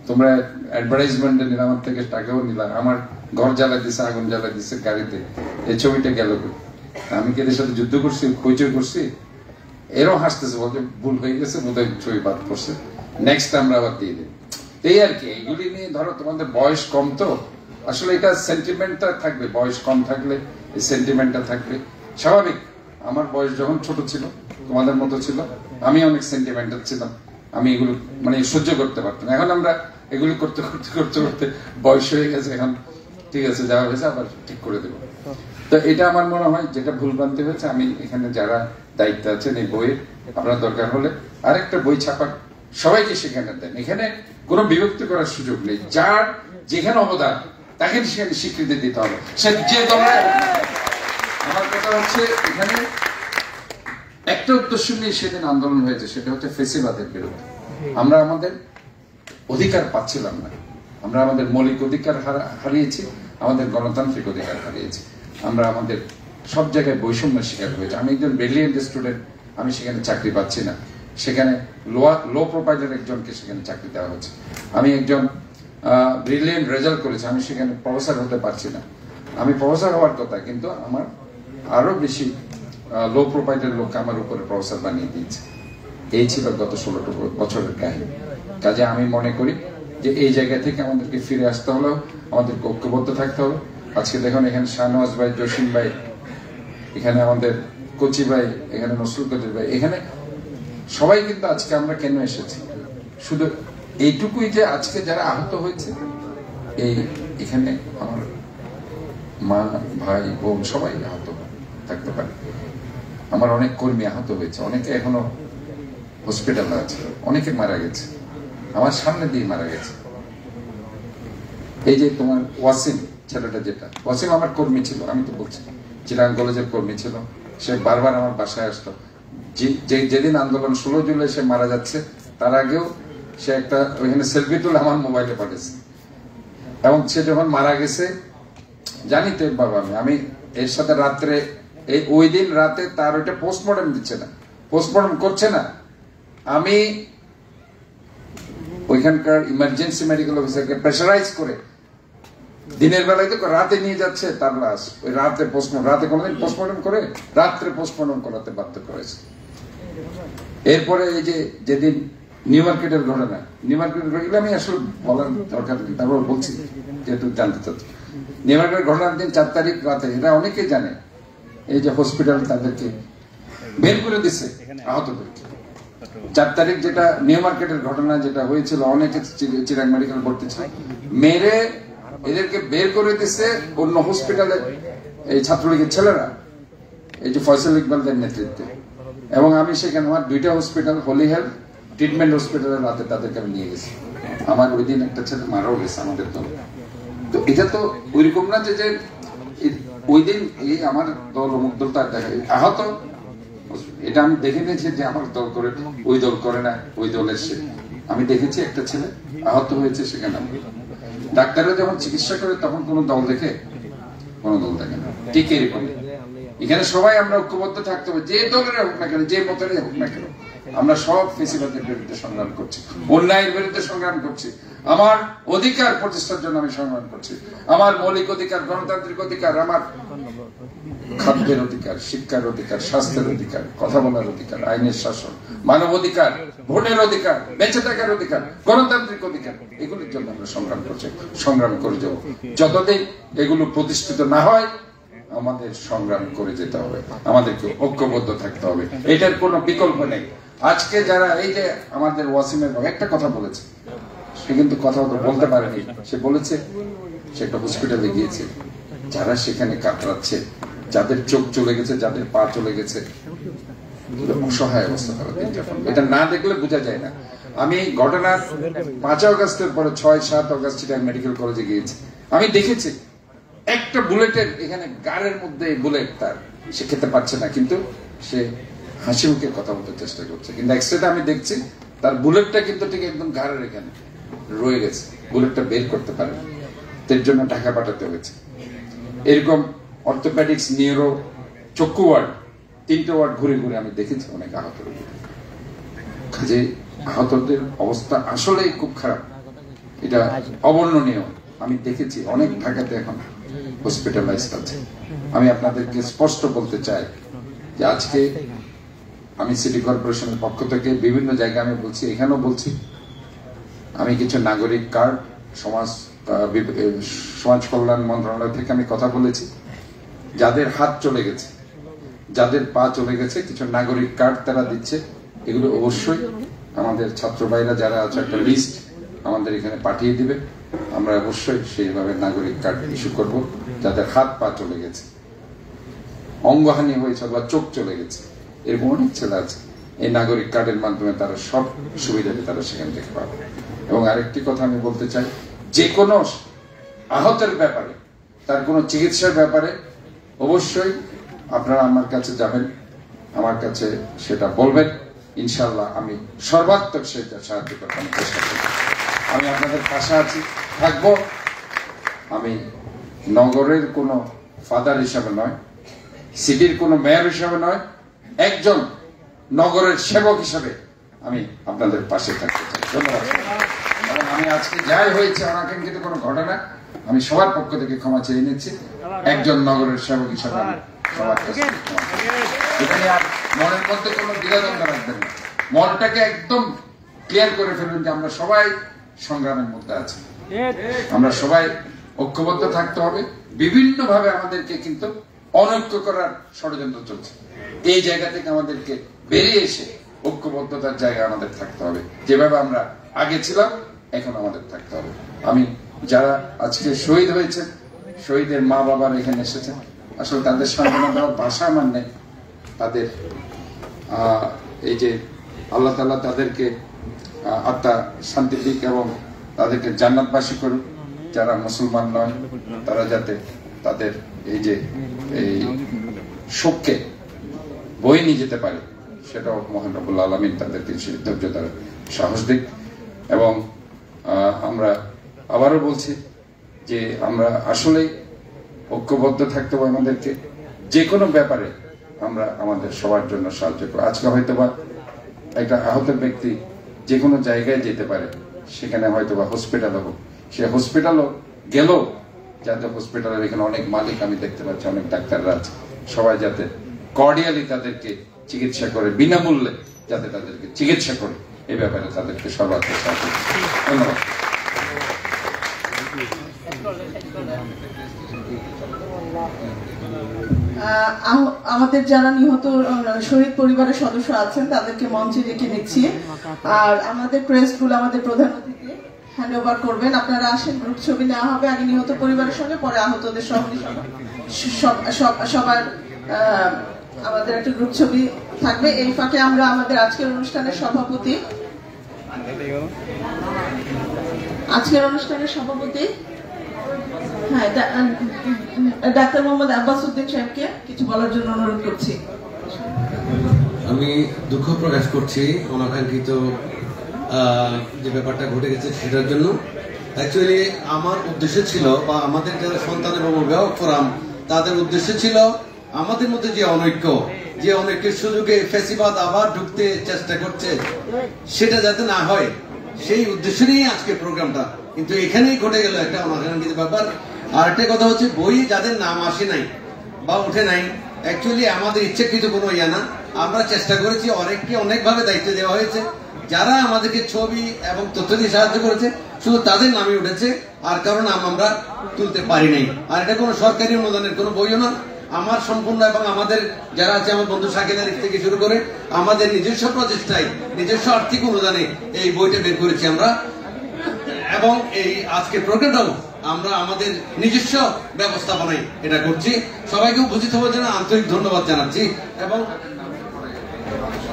তোমরা অ্যাডভার্টাইজমেন্টে নিলে, আমার থেকে টাকাও নিলাম, আমার ঘর জ্বালা দিছে, আগুন জ্বালা দিচ্ছে গাড়িতে, এই ছবিটা গেল কই? আমি কি এদের সাথে যুদ্ধ করছি, হইচই করছি? এরও হাসতেছে, বলছে ভুল হয়ে গেছে, বোধহয় ছবি বাদ করছে, নেক্সট আমরা আবার দিয়ে দেব। এই আর কি, এগুলি নিয়ে ধরো তোমাদের বয়স কম, তো আসলে এটা সেন্টিমেন্টটা থাকবে, বয়স কম থাকলে এই সেন্টিমেন্টটা থাকবে স্বাভাবিক। আমার বয়স যখন ছোট ছিল, তোমাদের মতো ছিল, আমি অনেক সেন্টিমেন্টাল ছিলাম, আমি এগুলো মানে সহ্য করতে পারতাম। এখন আমরা এগুলি করতে করতে করতে করতে বয়স হয়ে গেছে, এখন ঠিক আছে, যাওয়া হয়েছে, আবার ঠিক করে দেবো। তো এটা আমার মনে হয় যেটা ভুলভ্রান্তি হয়েছে। আমি এখানে যারা দায়িত্ব আছেন এই বইয়ের, আপনার দরকার হলে আরেকটা বই ছাপার, সবাইকে সেখানে দেন। এখানে কোনো বিভক্তি করার সুযোগ নেই, যার যেখানে অবদান তাকে সেখানে স্বীকৃতি দিতে হবে, সে যে দলের। আমার কথা হচ্ছে এখানে একটা উদ্দেশ্য নিয়ে সেদিন আন্দোলন হয়েছে, সেটা হচ্ছে ফেসিবাদের বিরুদ্ধে। আমরা আমাদের অধিকার পাচ্ছিলাম না, আমরা আমাদের মৌলিক অধিকার হারিয়েছি, আমাদের গণতান্ত্রিক অধিকার হারিয়েছি, আমরা আমাদের সব জায়গায় বৈষম্যের শিকার হয়েছে। আমি একজন ব্রিলিয়েন্ট স্টুডেন্ট, আমি সেখানে চাকরি পাচ্ছি না, সেখানে লো প্রোফাইলের একজনকে সেখানে চাকরি দেওয়া হচ্ছে। আমি একজন ব্রিলিয়েন্ট রেজাল্ট করেছি, আমি সেখানে প্রফেসর হতে পারছি না। আমি প্রফেসর হওয়ার কথা, কিন্তু আমার আরো বেশি লো প্রোফাইলের লোক আমার উপরে প্রফেসর বানিয়ে দিয়েছে। এই ছিল গত 16 বছরের কাহিনী। কাজে আমি মনে করি যে এই জায়গা থেকে আমাদেরকে ফিরে আসতে হলেও আমাদেরকে ঐক্যবদ্ধ থাকতে হবে। আজকে দেখুন এখানে শাহনওয়াজ ভাই, জসিম ভাই, এখানে আমাদের কচি ভাই, এখানে নসরুল কবির ভাই, এখানে সবাই কিন্তু আজকে আমরা কেন এসেছি, শুধু এইটুকুই যে আজকে যারা আহত হয়েছে, এখানে আমার মা, ভাই, বোন সবাই আহত থাকতে পারে। আমার অনেক কর্মী আহত হয়েছে, অনেকে এখনো হসপিটালে আছে, অনেকে মারা গেছে, আমার সামনে দিয়ে মারা গেছে। এই যে তোমার ওয়াসিম ছেলেটা, যেটা ওয়াসিম আমার কর্মী ছিল, আমি তো বলছি চিরাং কলেজের কর্মী ছিল, সে বারবার আমার বাসায় আসতো। যেদিন আন্দোলন 16 জুলাই সে মারা যাচ্ছে তার আগেও সে একটা ওইখানে সেলফি তুলে আমার মোবাইলে পাঠিয়েছে। এবং সে যখন মারা গেছে জানি তো বাবা, আমি এর সাথে রাত্রে ওই দিন রাতে তার ওইটা পোস্টমর্টম দিচ্ছে না, পোস্টমর্টম করছে না। আমি ওইখানকার ইমার্জেন্সি মেডিকেল অফিসারকে প্রেসারাইজ করে দিনের বেলায় তো রাতে নিয়ে যাচ্ছে তার লাশ, ওই রাতে পোস্টমর্টম, রাতে কোনোদিন পোস্টমর্টম করে রাত্রে পোস্টমর্টম করাতে বাধ্য করেছে। এরপরে এই যে যেদিন নিউ মার্কেটের ঘটনা, নিউ মার্কেটের ঘটনা আমি আসলে বলার দরকার নেই, তারপর বলছি যেহেতু জানতে চাচ্ছি। নিউ মার্কেটের ঘটনার দিন 4 তারিখ রাতে, এটা অনেকেই জানে, এই যে হসপিটাল তাদেরকে বের করে দিচ্ছে আহতদেরকে। 4 তারিখ যেটা নিউ মার্কেটের ঘটনা যেটা হয়েছিল, অনেকে চিরাং মেডিকেল ভর্তি ছিল, মেরে এদেরকে বের করে দিচ্ছে অন্য হসপিটালে এই ছাত্রলীগের ছেলেরা, এই যে ফয়সাল ইকবালদের নেতৃত্বে। এবং আমি সেখানে আমার 2টা হসপিটাল, হোলি হেলথ, ট্রিটমেন্ট হসপিটালের রাতে তাদেরকে আমি নিয়ে গেছি। আমার ওই দিন একটা ছেলে মারাও গেছে আমাদের দল। তো এটা তো ওইরকম না যে ওই দিন এই আমার দল অমুক দল তার দেখা আহত, এটা আমি দেখে নিয়েছি যে আমার দল করে, ওই দল করে না, ওই দলের সে। আমি দেখেছি একটা ছেলে আহত হয়েছে সেখানে। ডাক্তাররা যখন চিকিৎসা করে তখন কোন দল দেখে? কোন দল দেখে না। ঠিক এরকম এখানে সবাই আমরা ঐক্যবদ্ধ থাকতে হবে, যে দলের হোক না কেন, যে মতের হোক না কেন। আমরা সব ফেসিবাদের বিরুদ্ধে সংগ্রাম করছি, অন্যায়ের বিরুদ্ধে সংগ্রাম করছি, আমার অধিকার প্রতিষ্ঠার জন্য আমি সংগ্রাম করছি। আমার মৌলিক অধিকার, গণতান্ত্রিক অধিকার, আমার খাদ্যের অধিকার, শিক্ষার অধিকার, স্বাস্থ্যের অধিকার, কথা বলার অধিকার, আইনের শাসন, মানব অধিকার, ভোটের অধিকার, বেঁচে থাকার অধিকার, গণতান্ত্রিক অধিকার, এগুলির জন্য আমরা সংগ্রাম করছি, সংগ্রাম করে যাব। যতদিন এগুলো প্রতিষ্ঠিত না হয় আমাদের সংগ্রাম করে যেতে হবে, আমাদেরকে ঐক্যবদ্ধ থাকতে হবে, এটার কোনো বিকল্প নেই। আজকে যারা এই যে আমাদের ওয়াসিমের একটা কথা বলেছে, সে কিন্তু কথা বলতে পারেনি, সে বলেছে সে একটা হসপিটালে গিয়েছে, যারা সেখানে কাতরাচ্ছে, যাদের চোখ চলে গেছে, যাদের পা চলে গেছে, অসহায় অবস্থা তারা দিন যাপন। এটা না দেখলে বোঝা যায় না। আমি ঘটনার 5 আগস্টের পরে 6-7 আগস্ট মেডিকেল কলেজে গিয়েছি, আমি দেখেছি একটা বুলেটের এখানে গাড়ের মধ্যে বুলেট, তার সে খেতে পারছে না, কিন্তু সে হাসি মুখে কথা বলতে চেষ্টা করছে। কিন্তু এক্সরেতে আমি দেখছি তার বুলেটটা কিন্তু ঠিক একদম গাড়ের এখানে রয়ে গেছে, বুলেটটা বের করতে পারে, এর জন্য ঢাকা পাঠাতে হয়েছে। এরকম অর্থোপেডিক্স, নিউরো, চক্ষু ওয়ার্ড, 3টে ওয়ার্ড ঘুরে ঘুরে আমি দেখেছি অনেক আহত রোগী। কাজে আহতদের অবস্থা আসলেই খুব খারাপ, এটা অবর্ণনীয়। আমি দেখেছি অনেক ঢাকাতে এখন হসপিটালাইজড আছে। আমি আপনাদেরকে স্পষ্ট বলতে চাই যে আজকে আমি সিটি কর্পোরেশনের পক্ষ থেকে বিভিন্ন জায়গায় আমি বলছি, এখানেও বলছি, আমি কিছু নাগরিক কার্ড সমাজ কল্যাণ মন্ত্রণালয় থেকে আমি কথা বলেছি, যাদের হাত চলে গেছে, যাদের পা চলে গেছে, কিছু নাগরিক কার্ড তারা দিচ্ছে। এগুলো অবশ্যই আমাদের ছাত্র ভাইরা যারা আছে একটা লিস্ট আমাদের এখানে পাঠিয়ে দিবে, আমরা অবশ্যই সেইভাবে নাগরিক কার্ড ইস্যু করব। যাদের হাত পা চলে গেছে, অঙ্গহানি হয়েছে বা চোখ চলে গেছে, এরকম অনেক ছেলে আছে, এই নাগরিক কার্ডের মাধ্যমে তারা সব সুবিধাটি তারা সেখান থেকে পাবে। এবং আরেকটি কথা আমি বলতে চাই, যে কোনো আহতের ব্যাপারে, তার কোনো চিকিৎসার ব্যাপারে অবশ্যই আপনারা আমার কাছে যাবেন, আমার কাছে সেটা বলবেন, ইনশাআল্লাহ আমি সর্বাত্মক সেটা সাহায্য করতে চেষ্টা করব। আমি আপনাদের পাশে আছি, থাকবো। আমি নগরের কোনো ফাদার হিসাবে নয়, সিটির কোনো মেয়র হিসাবে নয়, একজন নগরের সেবক হিসাবে আমি আপনাদের পাশে থাকতে চাই। ধন্যবাদ। এবং আমি আজকে যাই হয়েছে অনাকাঙ্ক্ষিত কোনো ঘটনা, আমি সবার পক্ষ থেকে ক্ষমা চেয়ে নিচ্ছি। একজন নগরের সেবক হিসাবে আমি সবার কাছে এখানে আর মনের মধ্যে কোনো দ্বিধাদ্বন্দ্ব রাখবেন না, মনটাকে একদম ক্লিয়ার করে ফেলবেন যে আমরা সবাই সংগ্রামের মধ্যে আছি, আমরা সবাই ঐক্যবদ্ধ থাকতে হবে। বিভিন্ন ভাবে আমাদেরকে কিন্তু অনৈক্য করার ষড়যন্ত্র চলছে, এই জায়গা থেকে আমাদেরকে বেরিয়ে এসে ঐক্যবদ্ধতার জায়গায় আমাদের থাকতে হবে। যেভাবে আমরা আগে ছিলাম এখন আমাদের থাকতে হবে। আমি যারা আজকে শহীদ হয়েছে, শহীদের মা বাবার এখানে এসেছেন, আসলে তাদের সান্ত্বনা দেওয়ার ভাষা আমার নেই। তাদের এই যে আল্লাহ তাআলা তাদেরকে আত্মা শান্তি দিক এবং তাদেরকে জান্নাতবাসী করুন। যারা মুসলমান নয় তারা যাতে তাদের এই যে এই শোককে বয়ে নিয়ে যেতে পারে, সেটাও মহান রব্বুল আলামিন তাদেরকে ধৈর্য দ্বারা সাহস দিক। এবং আমরা আবারও বলছি যে আমরা আসলেই ঐক্যবদ্ধ থাকতে হবে, আমাদেরকে যে কোনো ব্যাপারে আমরা আমাদের সবার জন্য সাহায্য করব। আজকে হয়তোবা একটা আহত ব্যক্তি যে কোনো জায়গায় যেতে পারে, সেখানে হয়তোবা হসপিটাল হোক, সে হসপিটালও গেলেও যাতে হসপিটালের এখানে অনেক মালিক আমি দেখতে পাচ্ছি, অনেক ডাক্তাররা আছে, সবাই যাতে কর্ডিয়ালি তাদেরকে চিকিৎসা করে, বিনামূল্যে যাতে তাদেরকে চিকিৎসা করে, এই ব্যাপারে তাদেরকে সর্বাত্মক সাহায্য। ধন্যবাদ। আমাদের যারা নিহত শহীদ পরিবারের সদস্য আছেন তাদেরকে মঞ্চে ডেকে নিচ্ছি। আর আমাদের ক্রেস্টগুলো আমাদের প্রধান অতিথি হ্যান্ড ওভার করবেন। আপনারা আসেন, গ্রুপ ছবি নেওয়া হবে, আগে নিহত পরিবারের সঙ্গে, পরে আহতদের সবার আমাদের একটা গ্রুপ ছবি থাকবে। এই ফাঁকে আমরা আমাদের আজকের অনুষ্ঠানের সভাপতি হ্যাঁ ডাক্তার মোহাম্মদ আব্বাস উদ্দিন সাহেবকে কিছু বলার জন্য অনুরোধ করছি। আমি দুঃখ প্রকাশ করছি অনাকাঙ্ক্ষিত যে ব্যাপারটা ঘটে গেছে সেটার জন্য। অ্যাকচুয়ালি আমার উদ্দেশ্য ছিল, বা আমাদের যারা সন্তান এবং অভিভাবক ফোরাম তাদের উদ্দেশ্য ছিল, আমাদের মধ্যে যে অনৈক্যের সুযোগে ফ্যাসিবাদ আবার ঢুকতে চেষ্টা করছে সেটা যাতে না হয়, সেই উদ্দেশ্য নিয়ে আজকে প্রোগ্রামটা। কিন্তু এখানেই ঘটে গেল একটা অনাকাঙ্ক্ষিত ব্যাপার। আর একটা কথা হচ্ছে, বইয়ে যাদের নাম আসে নাই বা উঠে নাই, অ্যাকচুয়ালি আমাদের ইচ্ছাকৃত কোনো না, আমরা চেষ্টা করেছি, অনেককে অনেকভাবে দায়িত্ব দেওয়া হয়েছে, যারা আমাদেরকে ছবি এবং তথ্য দিয়ে সাহায্য করেছে শুধু তাদের নামই উঠেছে, আর কারণ নাম আমরা তুলতে পারি নাই। আর এটা কোনো সরকারি অনুদানের কোনো বইও না, আমার সম্পূর্ণ এবং আমাদের যারা আছে, আমার বন্ধু শাকিল আরিফ থেকে শুরু করে আমাদের নিজস্ব প্রচেষ্টায়, নিজস্ব আর্থিক অনুদানে এই বইটা বের করেছি আমরা। এবং এই আজকের প্রোগ্রামটাও আমরা আমাদের নিজস্ব ব্যবস্থাপনায় এটা করছি। সবাইকে উপস্থিত হওয়ার জন্য আন্তরিক ধন্যবাদ জানাচ্ছি। এবং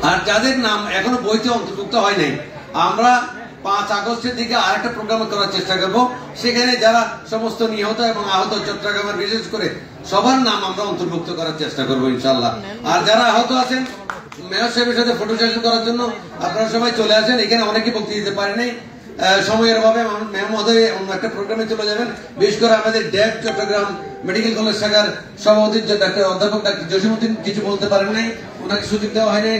আর যাদের নাম এখনো বইতে অন্তর্ভুক্ত হয় নাই, আমরা 5 আগস্টের দিকে আরেকটা প্রোগ্রাম করার চেষ্টা করব। সেখানে যারা সমস্ত নিহত এবং আহত চট্টগ্রামের বিশেষ করে সবার নাম আমরা অন্তর্ভুক্ত করার চেষ্টা করবো ইনশাল্লাহ। আর যারা আহত আছেন, মেয়র সাহেবের সাথে ফটো সেশন করার জন্য আপনারা সবাই চলে আসেন। এখানে অনেকে বক্তৃতা দিতে পারেনি, সময়ের অভাবে মেয়র মহোদয় অন্য একটা প্রোগ্রামে চলে যাবেন। বিশেষ করে আমাদের ড্যাব চট্টগ্রাম মেডিকেল কলেজ শাখার সভাপতি অধ্যাপক ডাক্তার জসিমউদ্দিন কিছু বলতে পারেন নাই, ওনাকে সুযোগ দেওয়া হয়নি।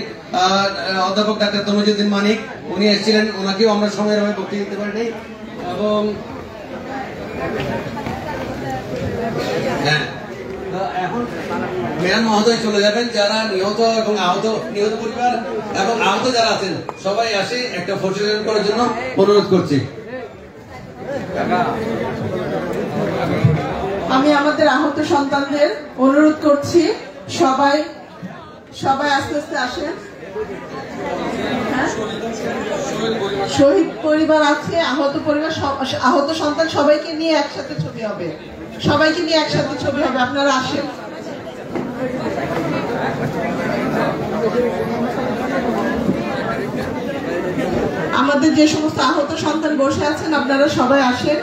অধ্যাপক ডাক্তার তনুজুদ্দিন মানিক উনি এসেছিলেন, ওনাকেও আমরা সময়ের অভাবে বক্তৃতা দিতে পারি নাই। এবং এখন মেয়র মহোদয় চলে যাবেন। যারা নিহত এবং নিহত পরিবার এবং আহত যারা আছেন সবাই আসে একটা ফটো সেশন করার জন্য অনুরোধ করছি। আমি আমাদের আহত সন্তানদের অনুরোধ করছি, সবাই আস্তে আস্তে আসেন। শহীদ পরিবার আছে, আহত পরিবার, আহত সন্তান, সবাইকে নিয়ে একসাথে ছবি হবে, আপনারা আসেন। আমাদের যে সমস্ত আহত সন্তান বসে আছেন আপনারা সবাই আসেন।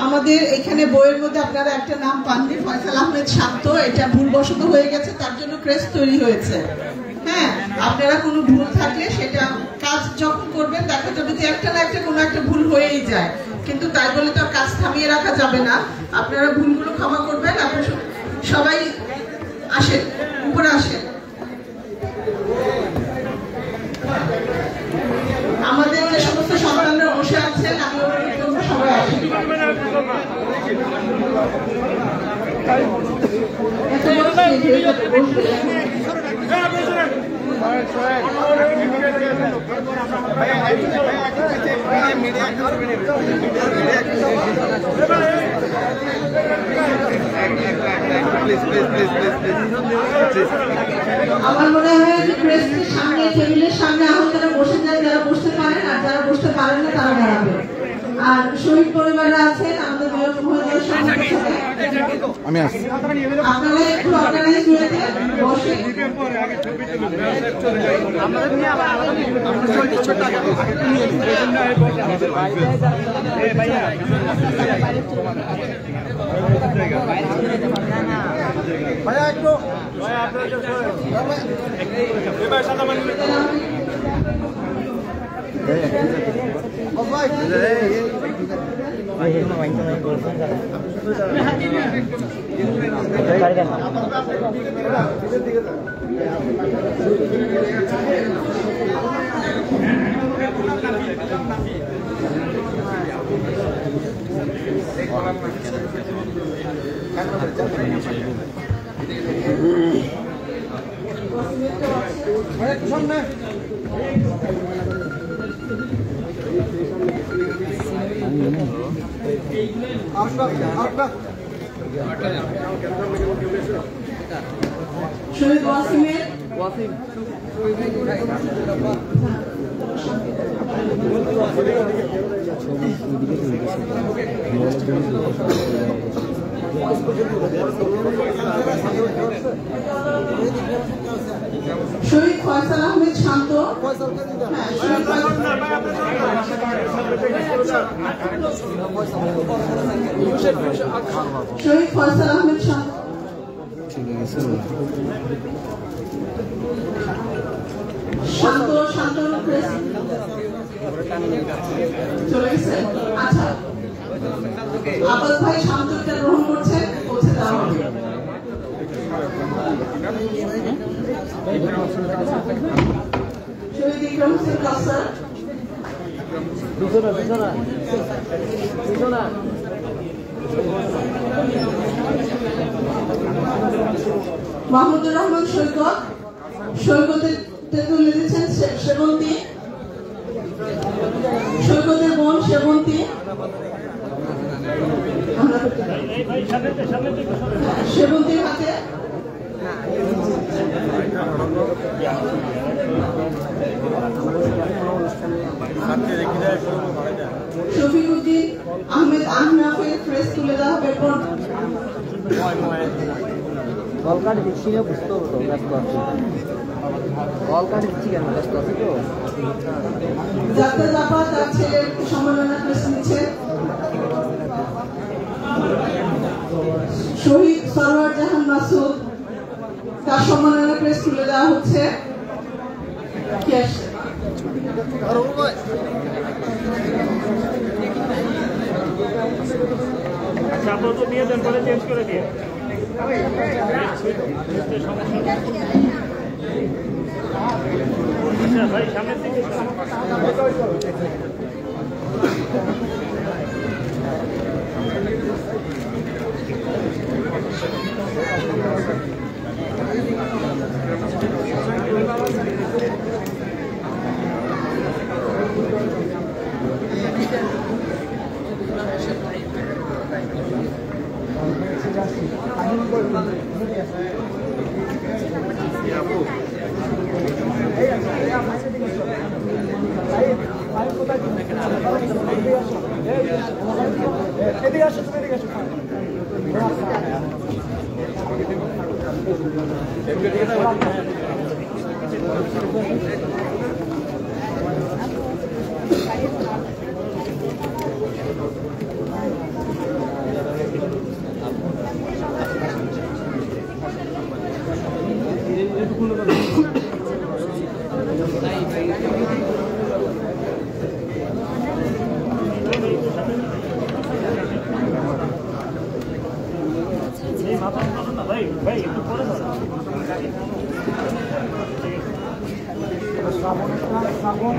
আমাদের এখানে বইয়ের মধ্যে আপনারা একটা নাম পাননি, ফয়সাল আহমেদ শান্ত, এটা ভুলবশত হয়ে গেছে, তার জন্য ক্রেস্ট তৈরি হয়েছে। হ্যাঁ, আপনারা কোনো ভুল থাকলে সেটা কাজ যখন করবেন দেখা যাবে যে একটা না একটা কোনো একটা ভুল হয়েই যায়, কিন্তু তাই বলে তো কাজ থামিয়ে রাখা যাবে না। আপনারা ভুলগুলো ক্ষমা করবেন। আপনারা সবাই আসেন, উপরে আসেন। আমাদের যে সমস্ত সন্তানরা বসে আছেন আমি অনুরোধ করবো সবাই আসেন। আমার মনে হয় প্রেসের সামনে, টেবিলের সামনে আহতরা বসে যায়, যারা বসতে পারেন, আর যারা বসতে পারেন না তারা দাঁড়াবে। আর শহীদ পরিবাররা আছেন আমাদের আমি আসছি, আপনারা একটু অর্গানাইজ হয়ে বসে। শহীদ ওয়াসিমের শহীদ ফয়সাল আহমেদ শান্ত, শহীদ ফয়সাল আহমেদ শান্ত, শান্ত শান্ত চলে গেছে। আচ্ছা, আব্বাস ভাই শান্তটা গ্রহণ করছে, পৌঁছে দেওয়া হবে। শহীদ ইকরাম হোসেন কাউসার, মাহমুদুর রহমান সৈকত, সৈকতে তুলে দিচ্ছেন সেবন্তী, সৈকতের বোন সেবন্তী, সেবন্তীর হাতে শফিকুদ্দিন আহমেদ আহনাফের প্রেস তুলে দেওয়া হবে। যাত্রা জাপা তার ছেলের সম্মাননা প্রেস নিচ্ছে। শহীদ সরওয়ার জাহান মাসুদ, তার সম্মাননা প্রেস তুলে দেওয়া হচ্ছে। আচ্ছা, আপনার তো নিয়ে দেন, পরে চেঞ্জ করে দিয়ে। আচ্ছা ভাই, সামনের দিকে ভাই একটু পরে শ্রাবণ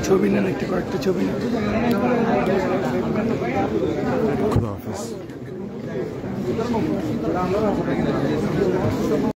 ছবি নেন, একটু কয়েকটা ছবি নেন। খুদা হাফেজ।